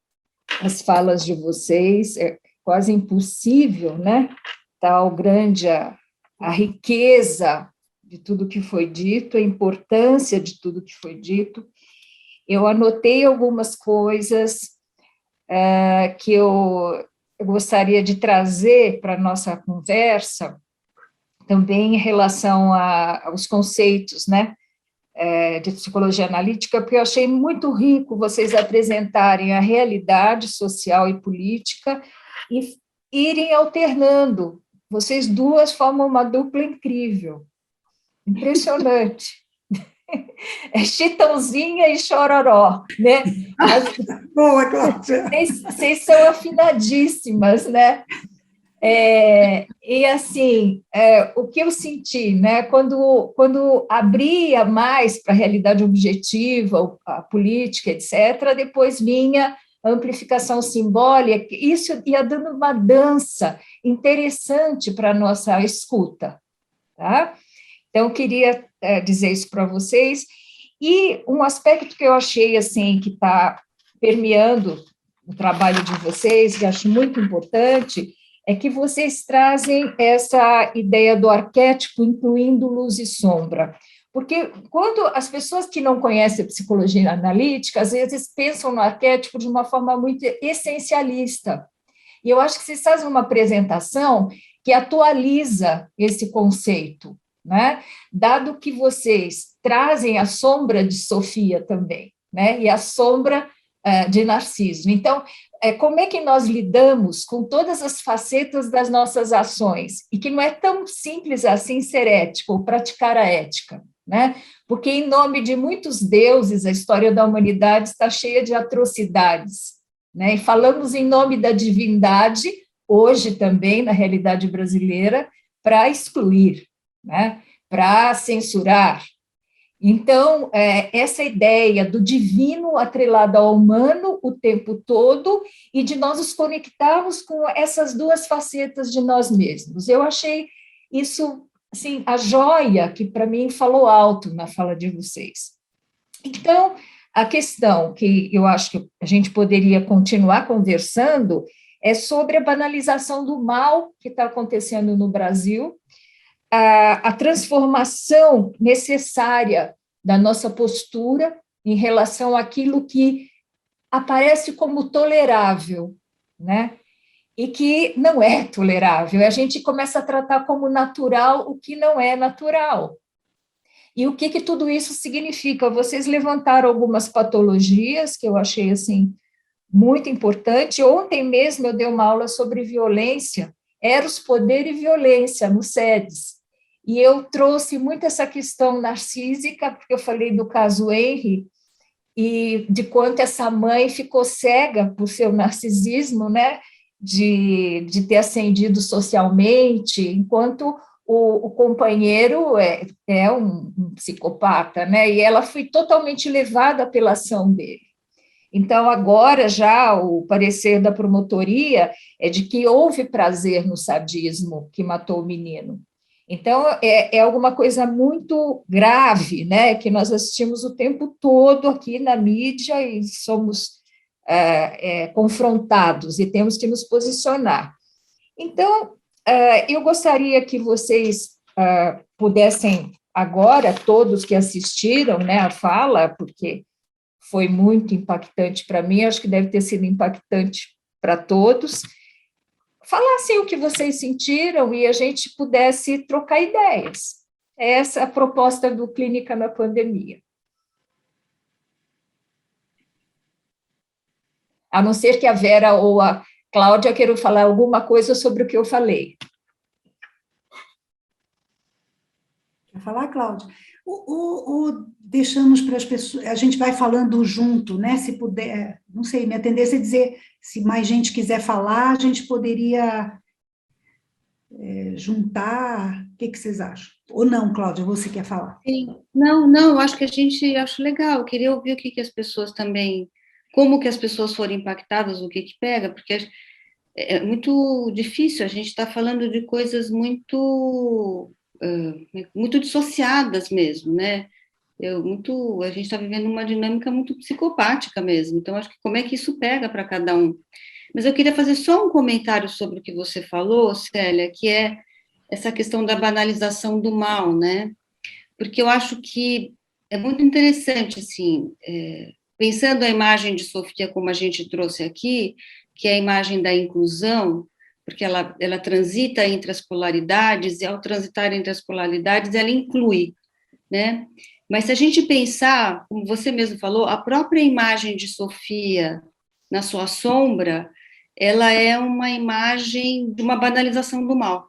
as falas de vocês, é quase impossível, né? Tal grande a riqueza de tudo que foi dito, a importância de tudo que foi dito. Eu anotei algumas coisas que eu gostaria de trazer para a nossa conversa, também em relação aos conceitos, né? De psicologia analítica, porque eu achei muito rico vocês apresentarem a realidade social e política e irem alternando. Vocês duas formam uma dupla incrível, impressionante. É Chitãozinha e Chororó, né? Boa, Cláudia! Vocês são afinadíssimas, né? E assim, o que eu senti, né, quando abria mais para a realidade objetiva, a política, etc., depois vinha a amplificação simbólica, isso ia dando uma dança interessante para a nossa escuta, tá? Então, eu queria dizer isso para vocês, e um aspecto que eu achei, assim, que está permeando o trabalho de vocês, que acho muito importante, é que vocês trazem essa ideia do arquétipo, incluindo luz e sombra. Porque quando as pessoas que não conhecem a psicologia analítica, às vezes pensam no arquétipo de uma forma muito essencialista. E eu acho que vocês fazem uma apresentação que atualiza esse conceito, né? Dado que vocês trazem a sombra de Sofia também, né? E a sombra de Narciso. Então, como é que nós lidamos com todas as facetas das nossas ações, e que não é tão simples assim ser ético, ou praticar a ética, né? Porque, em nome de muitos deuses, a história da humanidade está cheia de atrocidades, né? E falamos em nome da divindade, hoje também, na realidade brasileira, para excluir, né? Para censurar. Então, essa ideia do divino atrelado ao humano o tempo todo e de nós nos conectarmos com essas duas facetas de nós mesmos. Eu achei isso, assim, a joia que, para mim, falou alto na fala de vocês. Então, a questão que eu acho que a gente poderia continuar conversando é sobre a banalização do mal que está acontecendo no Brasil, a transformação necessária da nossa postura em relação àquilo que aparece como tolerável, né? E que não é tolerável. A gente começa a tratar como natural o que não é natural. E o que tudo isso significa? Vocês levantaram algumas patologias que eu achei, assim, muito importante. Ontem mesmo eu dei uma aula sobre violência, Eros, Poder e Violência, no SEDES. E eu trouxe muito essa questão narcísica, porque eu falei do caso Henry, e de quanto essa mãe ficou cega por seu narcisismo, né, de ter ascendido socialmente, enquanto o companheiro é um psicopata, né, e ela foi totalmente levada pela ação dele. Então, agora já o parecer da promotoria é de que houve prazer no sadismo que matou o menino. Então, é alguma coisa muito grave, né, que nós assistimos o tempo todo aqui na mídia e somos confrontados e temos que nos posicionar. Então, eu gostaria que vocês pudessem agora, todos que assistiram, né, a fala, porque foi muito impactante para mim, acho que deve ter sido impactante para todos, falassem o que vocês sentiram e a gente pudesse trocar ideias. Essa é a proposta do Clínica na Pandemia. A não ser que a Vera ou a Cláudia queiram falar alguma coisa sobre o que eu falei. Quer falar, Cláudia? Deixamos para as pessoas, a gente vai falando junto, né? Se puder, não sei, minha tendência é dizer, se mais gente quiser falar, a gente poderia juntar, o que vocês acham? Ou não, Cláudia, você quer falar? Sim. Não, acho que acho legal, eu queria ouvir o que as pessoas também, como que as pessoas foram impactadas, o que pega, porque é muito difícil, a gente está falando de coisas muito dissociadas mesmo, né? A gente está vivendo uma dinâmica muito psicopática mesmo, então acho que como é que isso pega para cada um. Mas eu queria fazer só um comentário sobre o que você falou, Célia, que é essa questão da banalização do mal, né? Porque eu acho que é muito interessante, assim, pensando a imagem de Sofia como a gente trouxe aqui, que é a imagem da inclusão, porque ela transita entre as polaridades, e ao transitar entre as polaridades, ela inclui, né? Mas se a gente pensar, como você mesmo falou, a própria imagem de Sofia na sua sombra, ela é uma imagem de uma banalização do mal,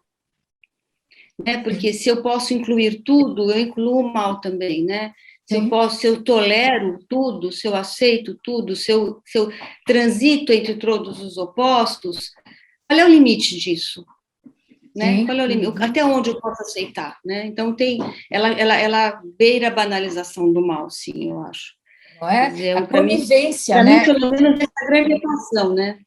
né? Porque se eu posso incluir tudo, eu incluo o mal também, né? Se eu tolero tudo, se eu aceito tudo, se eu transito entre todos os opostos, qual é o limite disso? Né? Qual é o limite? Até onde eu posso aceitar? Né? Então, ela beira a banalização do mal, sim, eu acho. Não é? Dizer, a convivência, para né? mim, pelo menos, essa grande equação, né?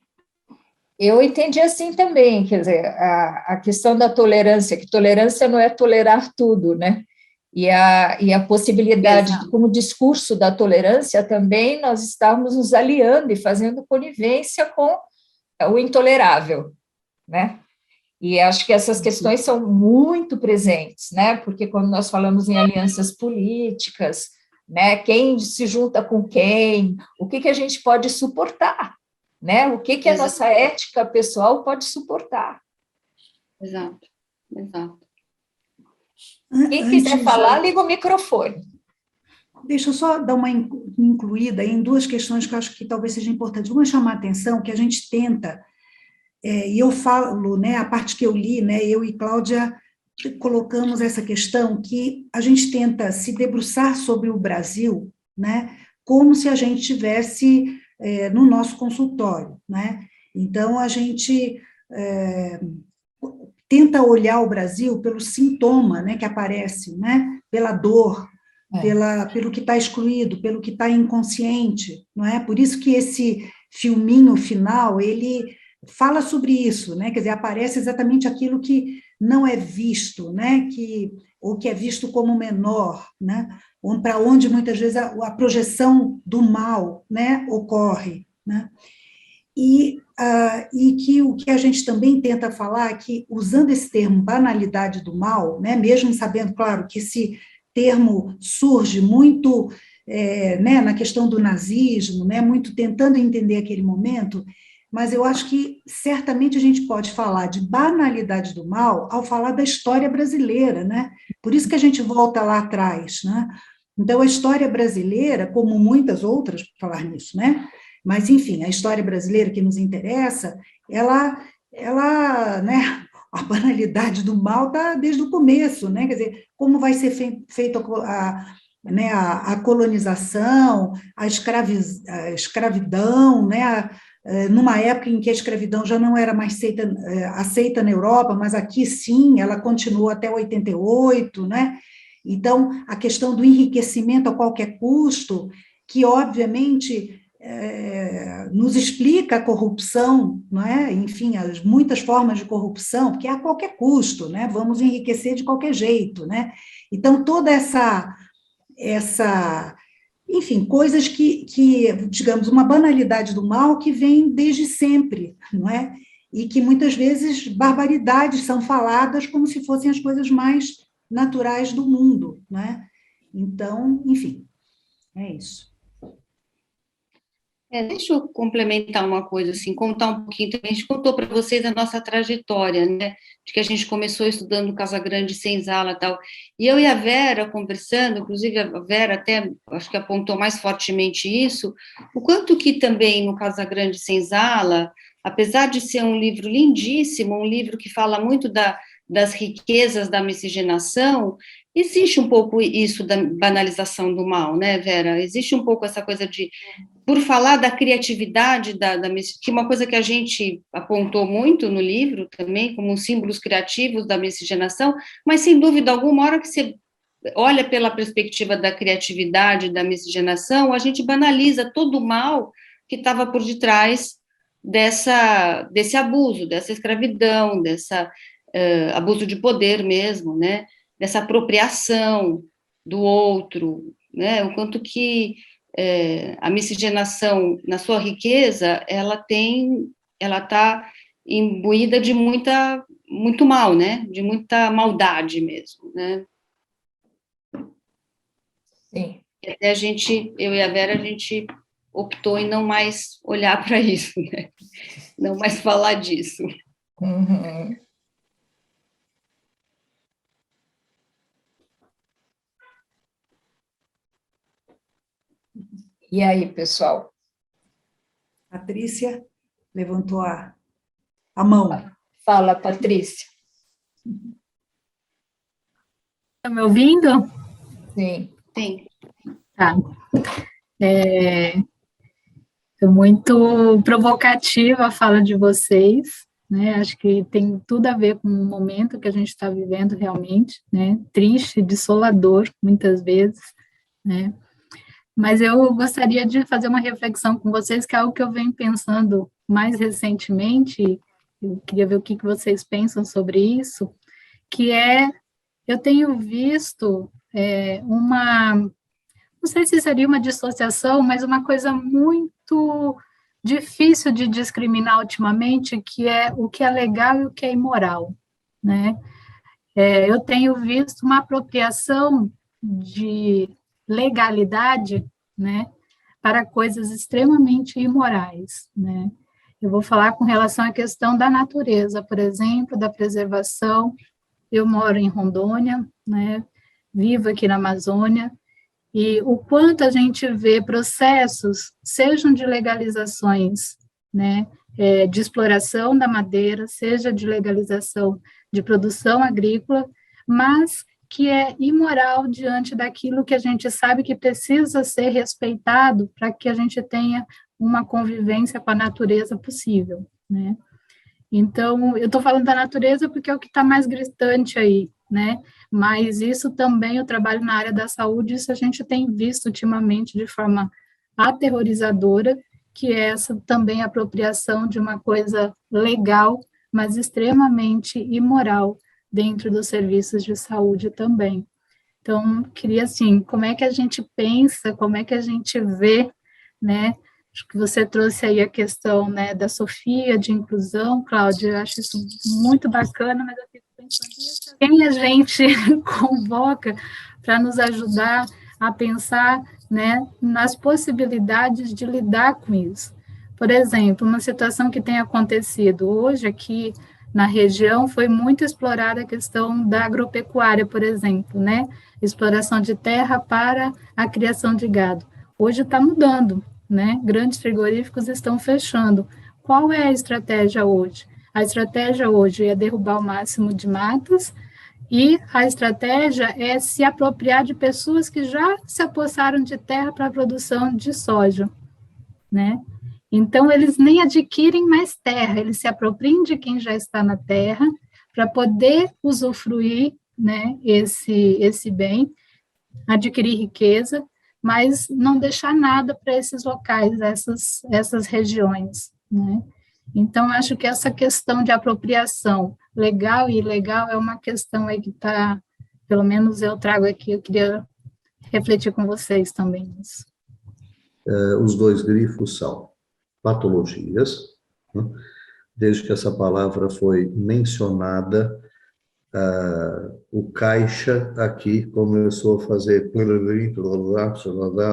Eu entendi assim também, quer dizer, a questão da tolerância, que tolerância não é tolerar tudo, né? E a possibilidade, como discurso da tolerância também, nós estamos nos aliando e fazendo conivência com o intolerável, né? E acho que essas questões são muito presentes, né? Porque quando nós falamos em alianças políticas, né? Quem se junta com quem, o que a gente pode suportar, né? O que a nossa ética pessoal pode suportar. Exato. Quem quiser falar, liga o microfone. Deixa eu só dar uma incluída em duas questões que eu acho que talvez seja importante. Uma é chamar a atenção, que a gente tenta, e eu falo, né, a parte que eu li, né, eu e Cláudia colocamos essa questão que a gente tenta se debruçar sobre o Brasil, né, como se a gente estivesse no nosso consultório, né? Então, a gente tenta olhar o Brasil pelo sintoma, né, que aparece, né, pela dor, pelo que está excluído, pelo que está inconsciente, não é? Por isso que esse filminho final, ele fala sobre isso, né? Quer dizer, aparece exatamente aquilo que não é visto, né? Ou que é visto como menor, né? Para onde muitas vezes a projeção do mal, né, ocorre, né? E que o que a gente também tenta falar é que, usando esse termo banalidade do mal, né, mesmo sabendo, claro, que esse termo surge muito né, na questão do nazismo, né, muito tentando entender aquele momento, mas eu acho que certamente a gente pode falar de banalidade do mal ao falar da história brasileira, né? Por isso que a gente volta lá atrás, né? Então, a história brasileira, como muitas outras, por falar nisso, né? Mas, enfim, a história brasileira que nos interessa, ela né, a banalidade do mal está desde o começo, né? Quer dizer, como vai ser feita a colonização, a escravidão, né? Numa época em que a escravidão já não era mais aceita na Europa, mas aqui sim, ela continuou até 88, né? Então, a questão do enriquecimento a qualquer custo, que obviamente nos explica a corrupção, não é? Enfim, as muitas formas de corrupção, porque é a qualquer custo, né? Vamos enriquecer de qualquer jeito, né? Então, toda essa enfim, coisas que, digamos, uma banalidade do mal que vem desde sempre, não é? E que muitas vezes barbaridades são faladas como se fossem as coisas mais naturais do mundo, não é? Então, enfim, é isso. Deixa eu complementar uma coisa, assim, contar um pouquinho também. A gente contou para vocês a nossa trajetória, né? De que a gente começou estudando Casagrande Senzala e tal. E eu e a Vera conversando, inclusive a Vera até, acho que apontou mais fortemente isso, o quanto que também no Casagrande Senzala, apesar de ser um livro lindíssimo, um livro que fala muito das riquezas da miscigenação, existe um pouco isso da banalização do mal, né, Vera? Existe um pouco essa coisa de, por falar da criatividade, que é uma coisa que a gente apontou muito no livro também, como símbolos criativos da miscigenação, mas, sem dúvida alguma, hora que você olha pela perspectiva da criatividade, da miscigenação, a gente banaliza todo o mal que estava por detrás desse abuso, dessa escravidão, abuso de poder mesmo, né? Dessa apropriação do outro, né? O quanto que a miscigenação, na sua riqueza, ela está imbuída de muito mal, né? De muita maldade mesmo, né? Sim. E até eu e a Vera, a gente optou em não mais olhar para isso, né? Não mais falar disso. Uhum. E aí, pessoal? Patrícia levantou a mão. Fala, Patrícia. Está me ouvindo? Sim. Sim. Tá. Foi muito provocativa a fala de vocês, né? Acho que tem tudo a ver com o momento que a gente está vivendo realmente, né? Triste, desolador, muitas vezes, né? Mas eu gostaria de fazer uma reflexão com vocês, que é algo que eu venho pensando mais recentemente, eu queria ver o que vocês pensam sobre isso, que eu tenho visto não sei se seria uma dissociação, mas uma coisa muito difícil de discriminar ultimamente, que é o que é legal e o que é imoral, né? Eu tenho visto uma apropriação de legalidade, né, para coisas extremamente imorais, né? Eu vou falar com relação à questão da natureza, por exemplo, da preservação. Eu moro em Rondônia, né, vivo aqui na Amazônia, e o quanto a gente vê processos, sejam de legalizações, né, de exploração da madeira, seja de legalização de produção agrícola, mas que é imoral diante daquilo que a gente sabe que precisa ser respeitado para que a gente tenha uma convivência com a natureza possível, né? Então, eu estou falando da natureza porque é o que está mais gritante aí, né? Mas isso também, o trabalho na área da saúde, isso a gente tem visto ultimamente de forma aterrorizadora, que é essa também apropriação de uma coisa legal, mas extremamente imoral dentro dos serviços de saúde também. Então, queria, assim, como é que a gente pensa, como é que a gente vê, né? Acho que você trouxe aí a questão, né, da Sofia, de inclusão, Cláudia, eu acho isso muito bacana, mas eu fico pensando quem a gente convoca para nos ajudar a pensar, né, nas possibilidades de lidar com isso. Por exemplo, uma situação que tem acontecido hoje aqui na região foi muito explorada a questão da agropecuária, por exemplo, né, exploração de terra para a criação de gado. Hoje está mudando, né? Grandes frigoríficos estão fechando. Qual é a estratégia hoje? A estratégia hoje é derrubar o máximo de matas e a estratégia é se apropriar de pessoas que já se apossaram de terra para a produção de soja, né? Então, eles nem adquirem mais terra, eles se apropriam de quem já está na terra para poder usufruir, né, esse bem, adquirir riqueza, mas não deixar nada para esses locais, essas regiões, né? Então, acho que essa questão de apropriação legal e ilegal é uma questão aí que está, pelo menos eu trago aqui, eu queria refletir com vocês também nisso. Os dois grifos são patologias, né? Desde que essa palavra foi mencionada, o caixa aqui começou a fazer,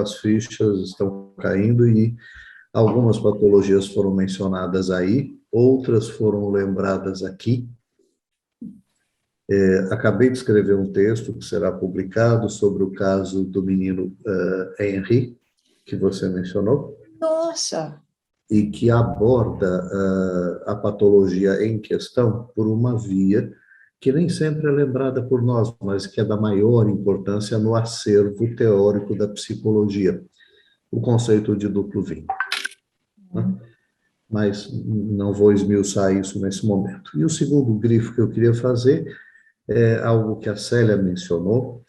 as fichas estão caindo e algumas patologias foram mencionadas aí, outras foram lembradas aqui. Acabei de escrever um texto que será publicado sobre o caso do menino Henry, que você mencionou. Nossa! E que aborda a patologia em questão por uma via que nem sempre é lembrada por nós, mas que é da maior importância no acervo teórico da psicologia, o conceito de duplo vínculo. Né? Mas não vou esmiuçar isso nesse momento. E o segundo grifo que eu queria fazer é algo que a Célia mencionou,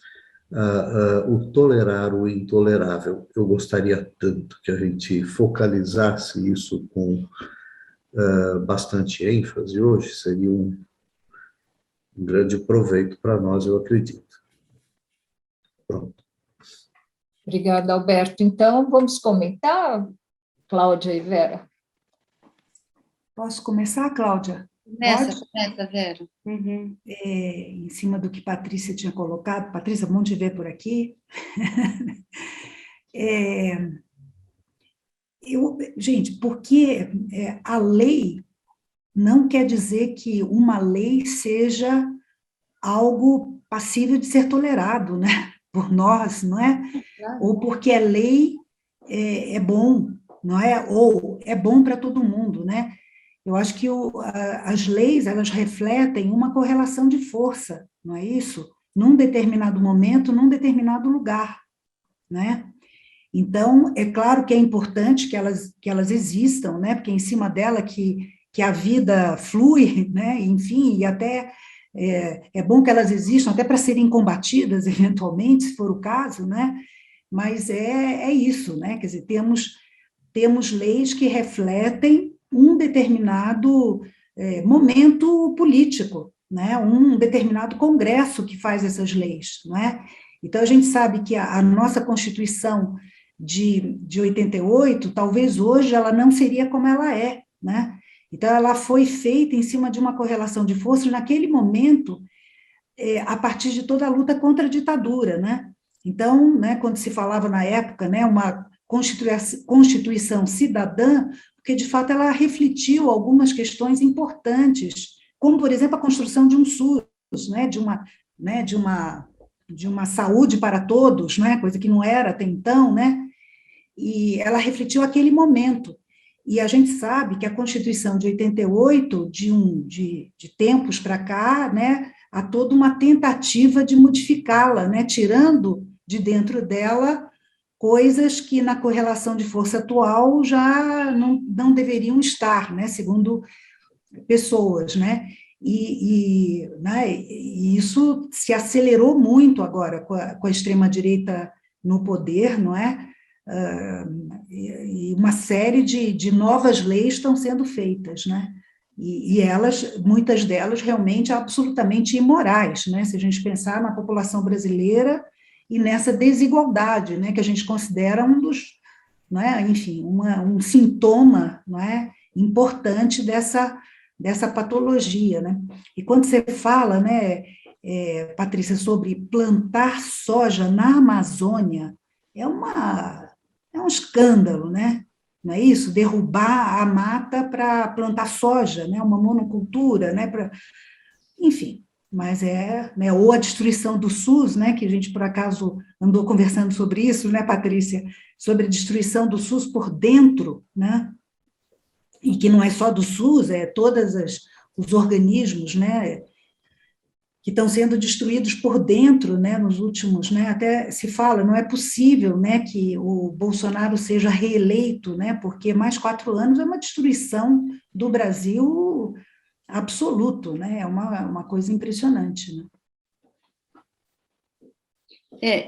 o tolerar o intolerável. Eu gostaria tanto que a gente focalizasse isso com bastante ênfase hoje, seria um grande proveito para nós, eu acredito. Pronto. Obrigada, Alberto. Então, vamos comentar, Cláudia e Vera? Posso começar, Cláudia? Começa, Vera. Uhum. Em cima do que Patrícia tinha colocado. Patrícia, bom te ver por aqui. Gente, porque a lei não quer dizer que uma lei seja algo passível de ser tolerado, né, por nós, não é? Claro. Ou porque a lei é bom, não é? Ou é bom para todo mundo, né? Eu acho que as leis, elas refletem uma correlação de força, não é isso? Num determinado momento, num determinado lugar, né? Então, é claro que é importante que elas existam, né? Porque é em cima dela que a vida flui, né? Enfim, e até é bom que elas existam, até para serem combatidas, eventualmente, se for o caso, né? Mas é isso, né? Quer dizer, temos leis que refletem um determinado momento político, né? Um determinado congresso que faz essas leis, não é? Então, a gente sabe que a nossa Constituição de 88, talvez hoje ela não seria como ela é, né? Então, ela foi feita em cima de uma correlação de forças naquele momento, a partir de toda a luta contra a ditadura, né? Então, né, quando se falava na época, né, uma Constituição cidadã, porque, de fato, ela refletiu algumas questões importantes, como, por exemplo, a construção de um SUS, né, de uma saúde para todos, né, coisa que não era até então, né? E ela refletiu aquele momento. E a gente sabe que a Constituição de 88, de tempos para cá, né, há toda uma tentativa de modificá-la, né, tirando de dentro dela coisas que na correlação de força atual já não deveriam estar, né, segundo pessoas, né, e isso se acelerou muito agora com a extrema-direita no poder, não é? E uma série de novas leis estão sendo feitas, né? E elas, muitas delas, realmente absolutamente imorais, né? Se a gente pensar na população brasileira e nessa desigualdade, né? Que a gente considera um dos, não é? Enfim, um sintoma, não é? Importante dessa patologia, né? E quando você fala, né, Patrícia, sobre plantar soja na Amazônia, é um escândalo, né? Não é isso? Derrubar a mata para plantar soja, né? Uma monocultura, né? Enfim, mas né? Ou a destruição do SUS, né? Que a gente, por acaso, andou conversando sobre isso, né, Patrícia? Sobre a destruição do SUS por dentro, né? E que não é só do SUS, é todos os organismos, né? Que estão sendo destruídos por dentro, né, nos últimos, né, até se fala, não é possível, né, que o Bolsonaro seja reeleito, né, porque mais 4 anos é uma destruição do Brasil absoluto, né, é uma coisa impressionante, né.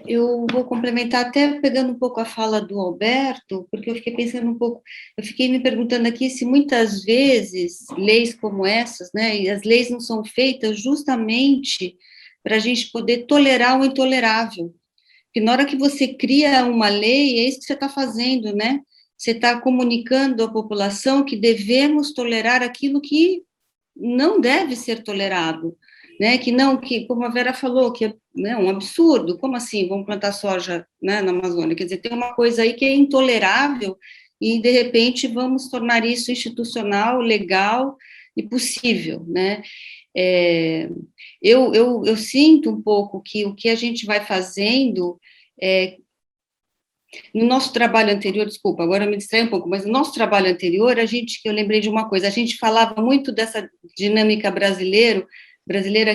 Eu vou complementar até pegando um pouco a fala do Alberto, porque eu fiquei pensando um pouco, eu fiquei me perguntando aqui se muitas vezes leis como essas, né, e as leis não são feitas justamente para a gente poder tolerar o intolerável, porque na hora que você cria uma lei, é isso que você está fazendo, né, você está comunicando à população que devemos tolerar aquilo que não deve ser tolerado, né, que como a Vera falou, que é, né, um absurdo, como assim, vamos plantar soja, né, na Amazônia, quer dizer, tem uma coisa aí que é intolerável e, de repente, vamos tornar isso institucional, legal e possível, né, eu sinto um pouco que o que a gente vai fazendo, no nosso trabalho anterior, desculpa, agora eu me distraí um pouco, mas no nosso trabalho anterior, eu lembrei de uma coisa, a gente falava muito dessa dinâmica brasileira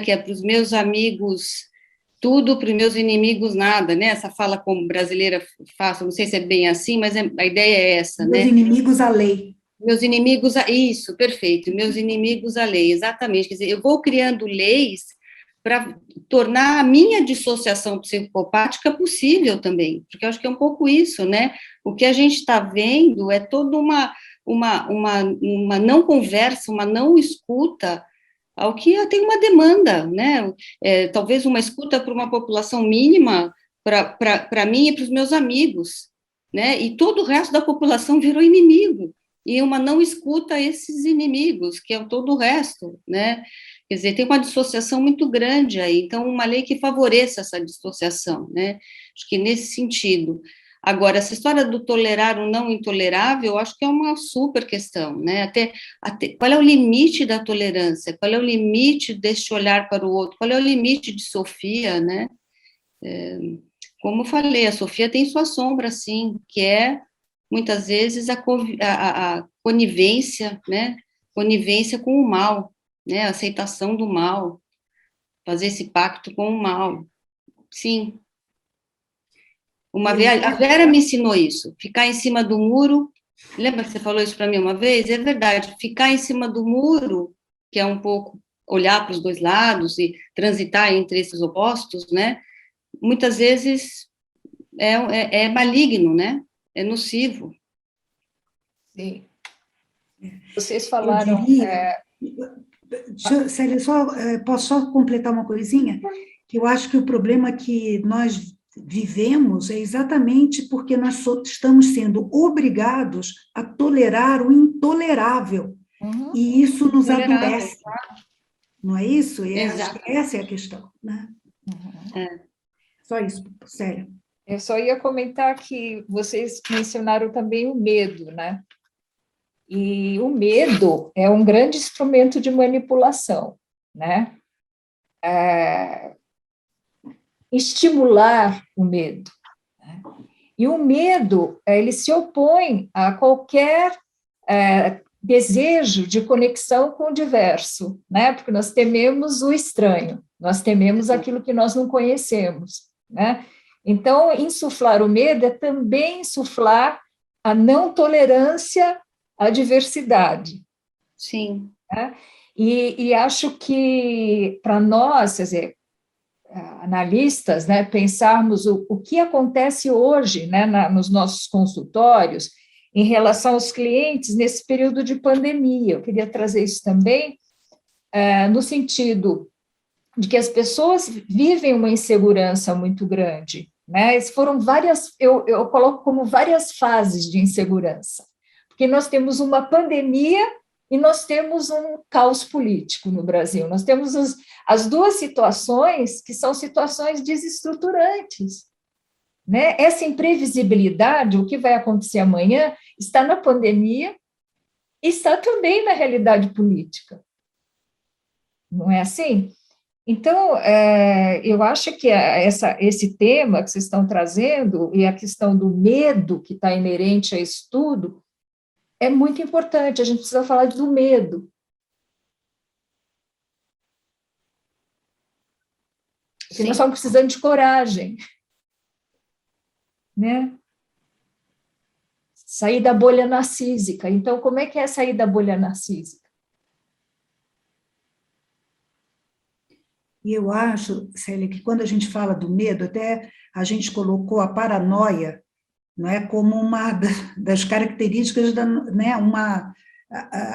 que é para os meus amigos tudo, para os meus inimigos nada, né? Essa fala como brasileira faço, não sei se é bem assim, mas a ideia é essa, né? Meus inimigos a lei. Meus inimigos, isso, perfeito, meus inimigos a lei, exatamente, quer dizer, eu vou criando leis para tornar a minha dissociação psicopática possível também, porque eu acho que é um pouco isso, né? O que a gente está vendo é toda uma não conversa, uma não escuta ao que tem uma demanda, né? Talvez uma escuta para uma população mínima, para mim e para os meus amigos, né? E todo o resto da população virou inimigo, e uma não escuta a esses inimigos, que é todo o resto, né? Quer dizer, tem uma dissociação muito grande aí, então uma lei que favoreça essa dissociação, né? Acho que nesse sentido. Agora, essa história do tolerar o não intolerável, eu acho que é uma super questão, né? Até qual é o limite da tolerância? Qual é o limite deste olhar para o outro? Qual é o limite de Sofia, né? Como eu falei, a Sofia tem sua sombra, sim, que é, muitas vezes, a conivência, né? Conivência com o mal, né? A aceitação do mal, fazer esse pacto com o mal. Sim. A Vera me ensinou isso, ficar em cima do muro, lembra que você falou isso para mim uma vez? É verdade, ficar em cima do muro, que é um pouco olhar para os dois lados e transitar entre esses opostos, né? Muitas vezes é maligno, né? É nocivo. Sim. Vocês falaram... Eu diria, Célia, posso só completar uma coisinha? Que eu acho que o problema que nós vivemos é exatamente porque nós estamos sendo obrigados a tolerar o intolerável, e isso nos adoece, não é isso? E acho que essa é a questão, né? Só isso, Célia. Eu só ia comentar que vocês mencionaram também o medo, né? E o medo é um grande instrumento de manipulação, né? Estimular o medo, né? E o medo, ele se opõe a qualquer desejo de conexão com o diverso, né? Porque nós tememos o estranho, Nós tememos aquilo que nós não conhecemos, né? Então, insuflar o medo é também insuflar a não tolerância à diversidade. Sim. Né? E acho que, para nós, quer dizer, analistas, né, pensarmos o que acontece hoje, né, nos nossos consultórios em relação aos clientes nesse período de pandemia. Eu queria trazer isso também, no sentido de que as pessoas vivem uma insegurança muito grande, né? Foram várias, eu coloco como várias fases de insegurança, porque nós temos uma pandemia e nós temos um caos político no Brasil. Nós temos as duas situações que são situações desestruturantes, né? Essa imprevisibilidade, o que vai acontecer amanhã, está na pandemia e está também na realidade política. Não é assim? Então, eu acho que esse tema que vocês estão trazendo e a questão do medo que está inerente a isso tudo é muito importante. A gente precisa falar do medo. Porque nós estamos precisando de coragem, né? Sair da bolha narcísica. Então, como é que é sair da bolha narcísica? E eu acho, Célia, que quando a gente fala do medo, até a gente colocou a paranoia, não é, como uma das características né,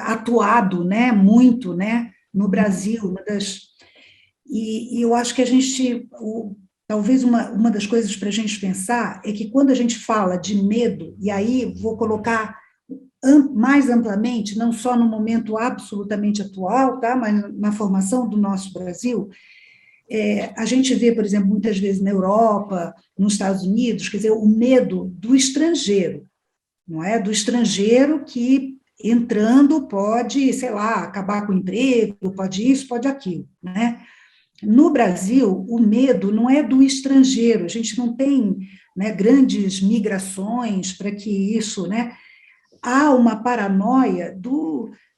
atuado, né, muito, né, no Brasil, e eu acho que a gente, talvez uma das coisas para a gente pensar é que quando a gente fala de medo, e aí vou colocar mais amplamente, não só no momento absolutamente atual, tá, mas na formação do nosso Brasil, a gente vê, por exemplo, muitas vezes na Europa, nos Estados Unidos, quer dizer, o medo do estrangeiro, não é? Do estrangeiro que, entrando, pode, sei lá, acabar com o emprego, pode isso, pode aquilo, né? No Brasil, o medo não é do estrangeiro, a gente não tem, né, grandes migrações para que isso, né? Há uma paranoia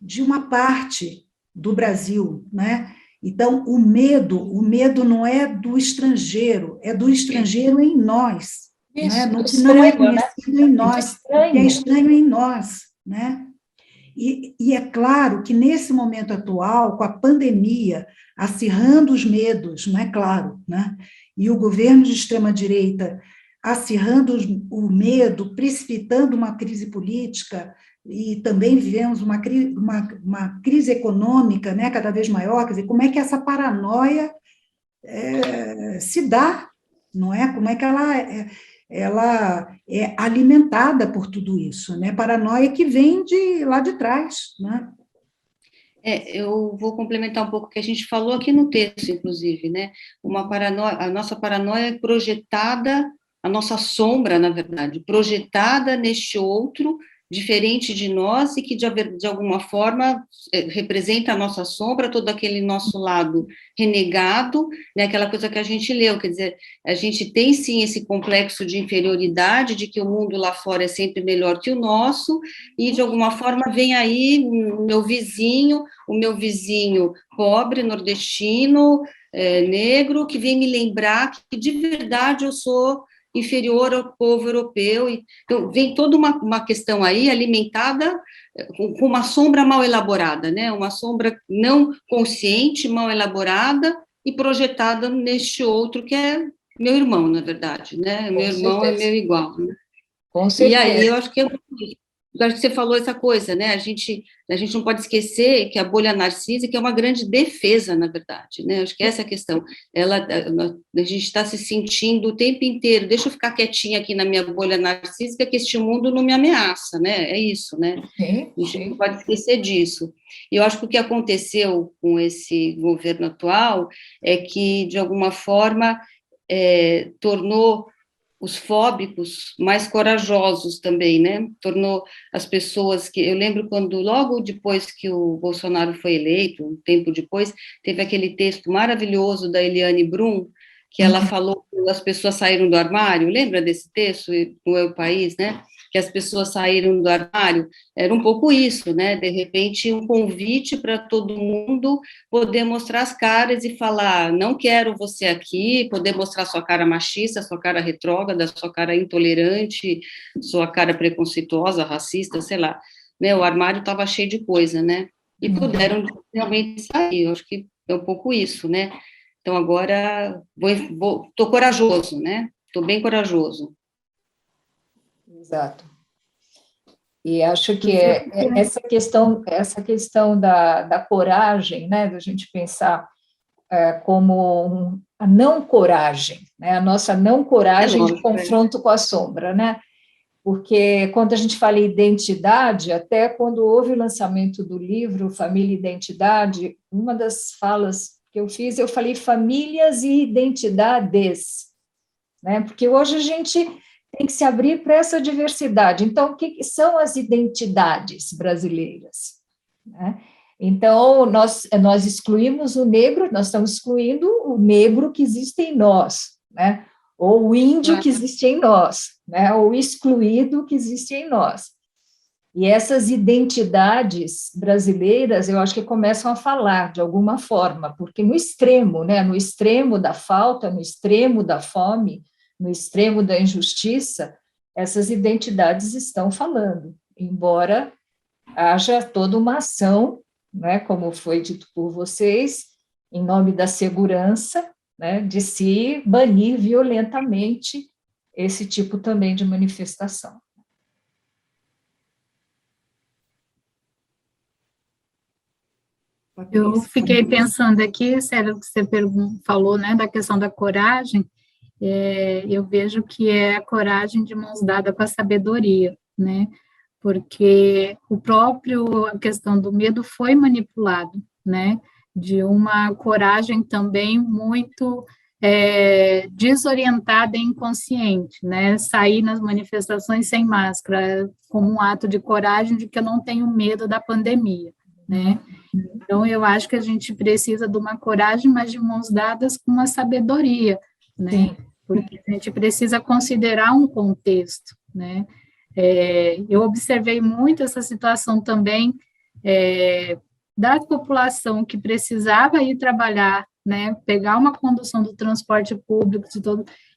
de uma parte do Brasil, né? Então, o medo não é do estrangeiro, é do estrangeiro em nós, isso, né? No que não é conhecido, né? Em nós, que é estranho em nós, né? E é claro que nesse momento atual, com a pandemia, acirrando os medos, não é claro, né? E o governo de extrema-direita acirrando o medo, precipitando uma crise política, e também vivemos uma crise econômica, né, cada vez maior, quer dizer, como é que essa paranoia se dá, não é? Como é que ela é alimentada por tudo isso, né? Paranoia que vem de lá de trás, né? Eu vou complementar um pouco o que a gente falou aqui no texto, inclusive, né? A nossa paranoia é projetada, a nossa sombra, na verdade, projetada neste outro, diferente de nós e que, de alguma forma, representa a nossa sombra, todo aquele nosso lado renegado, né, aquela coisa que a gente leu, quer dizer, a gente tem, sim, esse complexo de inferioridade, de que o mundo lá fora é sempre melhor que o nosso, e, de alguma forma, vem aí o meu vizinho pobre, nordestino, negro, que vem me lembrar que, de verdade, eu sou inferior ao povo europeu, então vem toda uma questão aí alimentada com uma sombra mal elaborada, né? Uma sombra não consciente, mal elaborada e projetada neste outro que é meu irmão, na verdade, né? Meu irmão é meu igual, né? Com certeza. E aí eu acho que você falou essa coisa, né? A gente não pode esquecer que a bolha narcísica é uma grande defesa, na verdade, né? Acho que essa é a questão. A gente está se sentindo o tempo inteiro, deixa eu ficar quietinha aqui na minha bolha narcísica, que este mundo não me ameaça, né? É isso, né? Sim, a gente não pode esquecer disso. E eu acho que o que aconteceu com esse governo atual é que, de alguma forma, tornou os fóbicos mais corajosos também, né? Tornou as pessoas que... Eu lembro quando, logo depois que o Bolsonaro foi eleito, um tempo depois, teve aquele texto maravilhoso da Eliane Brum, que ela falou que as pessoas saíram do armário, lembra desse texto, no Eu País, né? que as pessoas saíram do armário, era um pouco isso, né? De repente, um convite para todo mundo poder mostrar as caras e falar, não quero você aqui, poder mostrar sua cara machista, sua cara retrógrada, sua cara intolerante, sua cara preconceituosa, racista, sei lá. Né? O armário estava cheio de coisa, né? E puderam realmente sair, eu acho que é um pouco isso, né? Então, agora, estou corajoso, né? Estou bem corajoso. Exato. E acho que essa questão da coragem, né, da gente pensar como a não coragem, né, a nossa não coragem de confronto com a sombra, né, porque quando a gente fala em identidade, até quando houve o lançamento do livro Família e Identidade, uma das falas que eu fiz, eu falei famílias e identidades, né, porque hoje a gente tem que se abrir para essa diversidade. Então, o que são as identidades brasileiras? Né? Então, nós excluímos o negro, nós estamos excluindo o negro que existe em nós, né? Ou o índio que existe em nós, né? Ou o excluído que existe em nós. E essas identidades brasileiras, eu acho que começam a falar de alguma forma, porque no extremo, né? No extremo da falta, no extremo da fome, no extremo da injustiça, essas identidades estão falando, embora haja toda uma ação, né, como foi dito por vocês, em nome da segurança, né, de se banir violentamente esse tipo também de manifestação. Eu fiquei pensando aqui, sério, que você falou, né, da questão da coragem. Eu vejo que é a coragem de mãos dadas com a sabedoria, né? Porque a questão do medo foi manipulado, né? De uma coragem também muito desorientada e inconsciente, né? Sair nas manifestações sem máscara, como um ato de coragem de que eu não tenho medo da pandemia, né? Então, eu acho que a gente precisa de uma coragem, mas de mãos dadas com uma sabedoria, né? Sim. Porque a gente precisa considerar um contexto, né? Eu observei muito essa situação também da população que precisava ir trabalhar, né? Pegar uma condução do transporte público,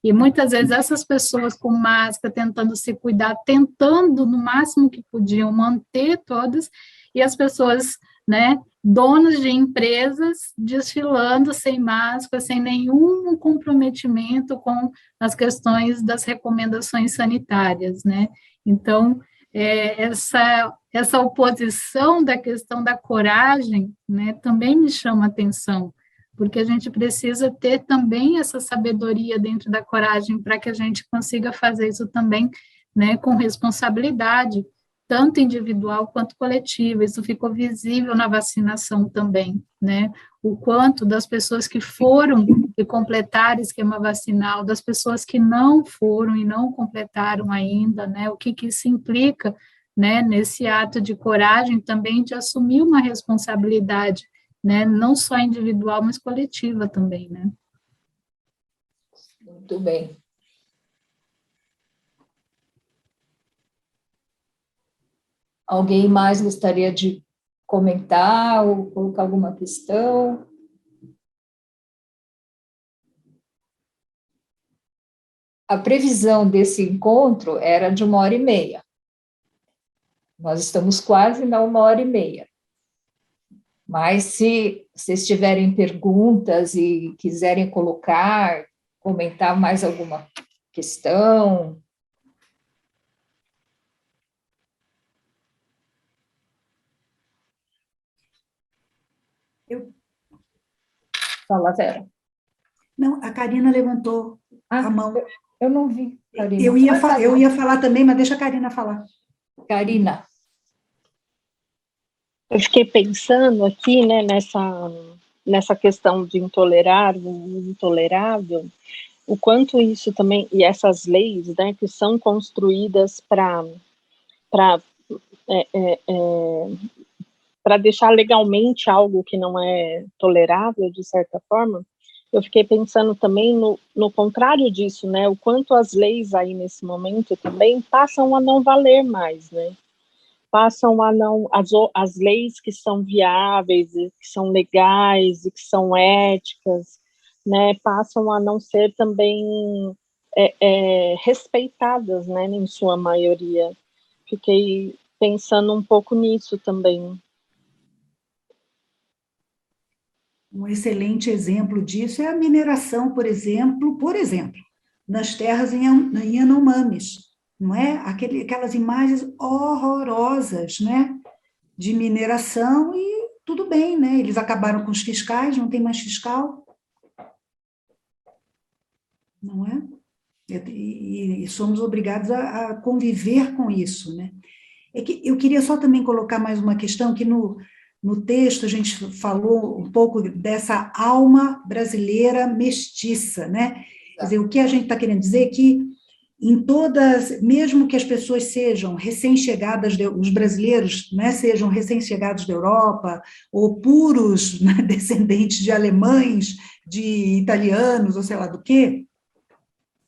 e muitas vezes essas pessoas com máscara, tentando se cuidar, tentando no máximo que podiam manter todas, e as pessoas, né, donos de empresas desfilando sem máscara, sem nenhum comprometimento com as questões das recomendações sanitárias, né? Então, essa oposição da questão da coragem, né, também me chama atenção, porque a gente precisa ter também essa sabedoria dentro da coragem para que a gente consiga fazer isso também, né, com responsabilidade, tanto individual quanto coletiva. Isso ficou visível na vacinação também, né? O quanto das pessoas que foram e completaram esquema vacinal, das pessoas que não foram e não completaram ainda, né? O que isso implica, né? Nesse ato de coragem também de assumir uma responsabilidade, né? Não só individual, mas coletiva também, né? Muito bem. Alguém mais gostaria de comentar ou colocar alguma questão? A previsão desse encontro era de 1h30. Nós estamos quase na 1h30. Mas se vocês tiverem perguntas e quiserem comentar mais alguma questão... Fala, Vera. Não, a Karina levantou a mão. Eu não vi, Karina. Eu ia falar também, mas deixa a Karina falar. Karina. Eu fiquei pensando aqui, né, nessa questão de intolerar o intolerável, o quanto isso também, e essas leis, né, que são construídas para deixar legalmente algo que não é tolerável, de certa forma, eu fiquei pensando também no contrário disso, né? O quanto as leis aí nesse momento também passam a não valer mais, né? Passam a não... As leis que são viáveis, e que são legais, e que são éticas, né? Passam a não ser também respeitadas, né? Em sua maioria. Fiquei pensando um pouco nisso também. Um excelente exemplo disso é a mineração, por exemplo, nas terras em Yanomamis, não é? Aquelas imagens horrorosas, né? De mineração e tudo bem, né? Eles acabaram com os fiscais, não tem mais fiscal, não é? E somos obrigados a conviver com isso, né? É que eu queria só também colocar mais uma questão, que no texto a gente falou um pouco dessa alma brasileira mestiça, né? Quer dizer, o que a gente está querendo dizer é que em todas, mesmo que as pessoas sejam recém-chegadas, os brasileiros, né, sejam recém-chegados da Europa, ou puros, né, descendentes de alemães, de italianos, ou sei lá do quê,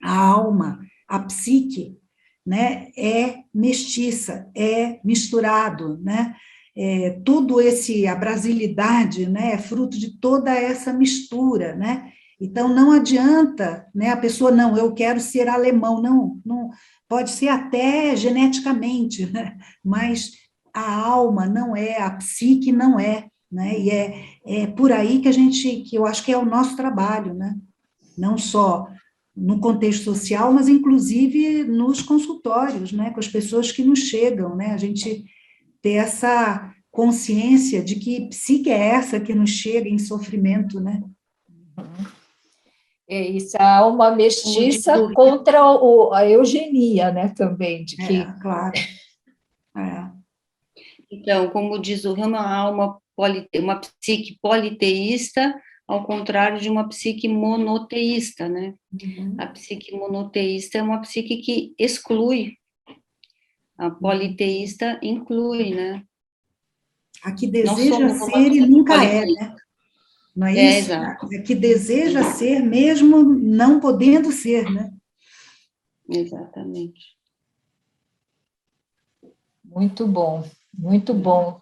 a alma, a psique, né, é mestiça, é misturado, né? A brasilidade, né, é fruto de toda essa mistura, né? Então, não adianta, né, a pessoa, não, eu quero ser alemão, não, pode ser até geneticamente, né? Mas a alma não é, a psique não é, né? E é por aí que eu acho que é o nosso trabalho, né? Não só no contexto social, mas inclusive nos consultórios, né, com as pessoas que nos chegam, né? A gente ter essa consciência de que psique é essa que nos chega em sofrimento, né? É isso, a alma mestiça contra a eugenia, né, também, de que... claro. Então, como diz o Rama, a alma uma psique politeísta, ao contrário de uma psique monoteísta, né? Uhum. A psique monoteísta é uma psique que exclui, a politeísta inclui, né? A que deseja ser e nunca é, né? Não é isso? Exato. É que deseja ser mesmo não podendo ser, né? Exatamente. Muito bom, muito bom.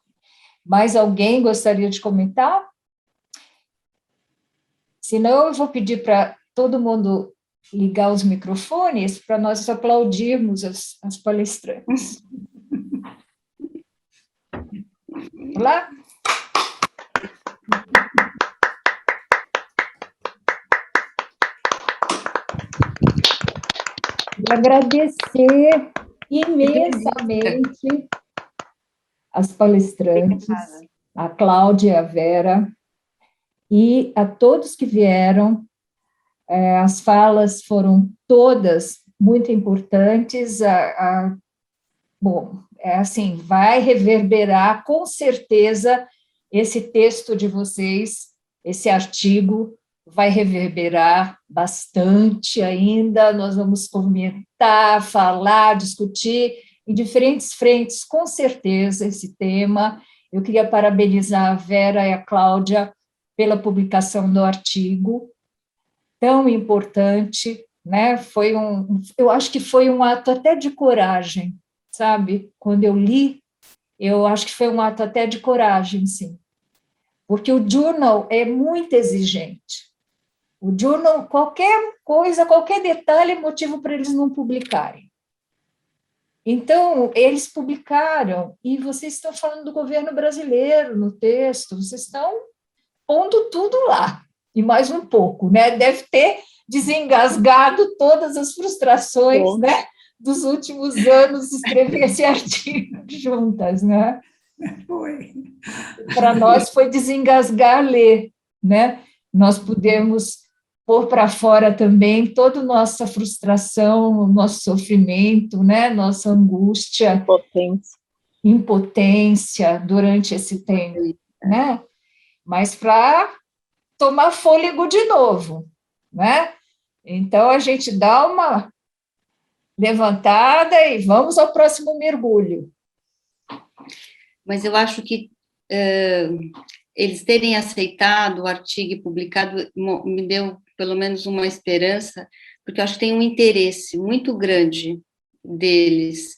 Mais alguém gostaria de comentar? Senão, eu vou pedir para todo mundo ligar os microfones para nós aplaudirmos as palestrantes. Vamos lá? Agradecer imensamente as palestrantes, a Cláudia e a Vera, e a todos que vieram. As falas foram todas muito importantes. Bom, assim, vai reverberar com certeza esse texto de vocês, esse artigo vai reverberar bastante ainda. Nós vamos comentar, falar, discutir em diferentes frentes, com certeza, esse tema. Eu queria parabenizar a Vera e a Cláudia pela publicação do artigo, tão importante, né? Eu acho que foi um ato até de coragem, sabe? Quando eu li, eu acho que foi um ato até de coragem, sim. Porque o journal é muito exigente. O journal, qualquer coisa, qualquer detalhe é motivo para eles não publicarem. Então, eles publicaram, e vocês estão falando do governo brasileiro no texto, vocês estão pondo tudo lá, e mais um pouco, né? Deve ter desengasgado todas as frustrações, né, dos últimos anos escrever esse artigo juntas, né? Foi. Para nós foi desengasgar ler, né? Nós pudemos pôr para fora também toda a nossa frustração, nosso sofrimento, né? Nossa angústia, impotência durante esse tempo, né? Mas para tomar fôlego de novo, né? Então, a gente dá uma levantada e vamos ao próximo mergulho. Mas eu acho que eles terem aceitado o artigo e publicado me deu pelo menos uma esperança, porque eu acho que tem um interesse muito grande deles.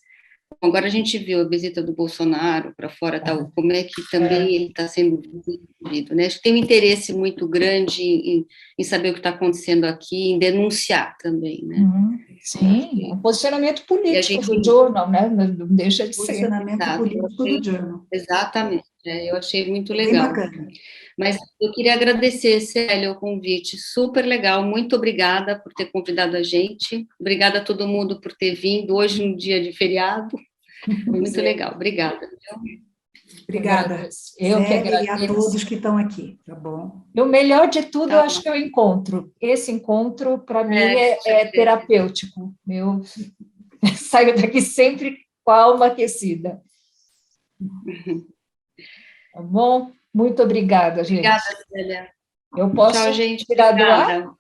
Agora a gente viu a visita do Bolsonaro para fora, tal, como é que também ele está sendo desenvolvido, né? Acho que tem um interesse muito grande em saber o que está acontecendo aqui, em denunciar também, né? Sim, um posicionamento político do jornal, né? Não deixa de ser. Posicionamento político do jornal. Exatamente, eu achei muito Bem legal. bacana. Mas eu queria agradecer, Célia, o convite, super legal, muito obrigada por ter convidado a gente, obrigada a todo mundo por ter vindo, hoje um dia de feriado, muito legal, obrigada. Obrigada, Eu que Célia, agradeço. e a todos que estão aqui, tá bom? E o melhor de tudo, eu acho que é o encontro. Esse encontro, para mim, é terapêutico. Eu saio daqui sempre com a alma aquecida. Tá bom? Muito obrigada, gente. Obrigada, Célia. Eu posso Tchau, gente. tirar do ar? Obrigada.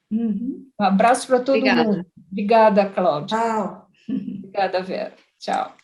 Um abraço para todo Obrigada. mundo. Obrigada, Cláudia. Tchau. Obrigada, Vera. Tchau.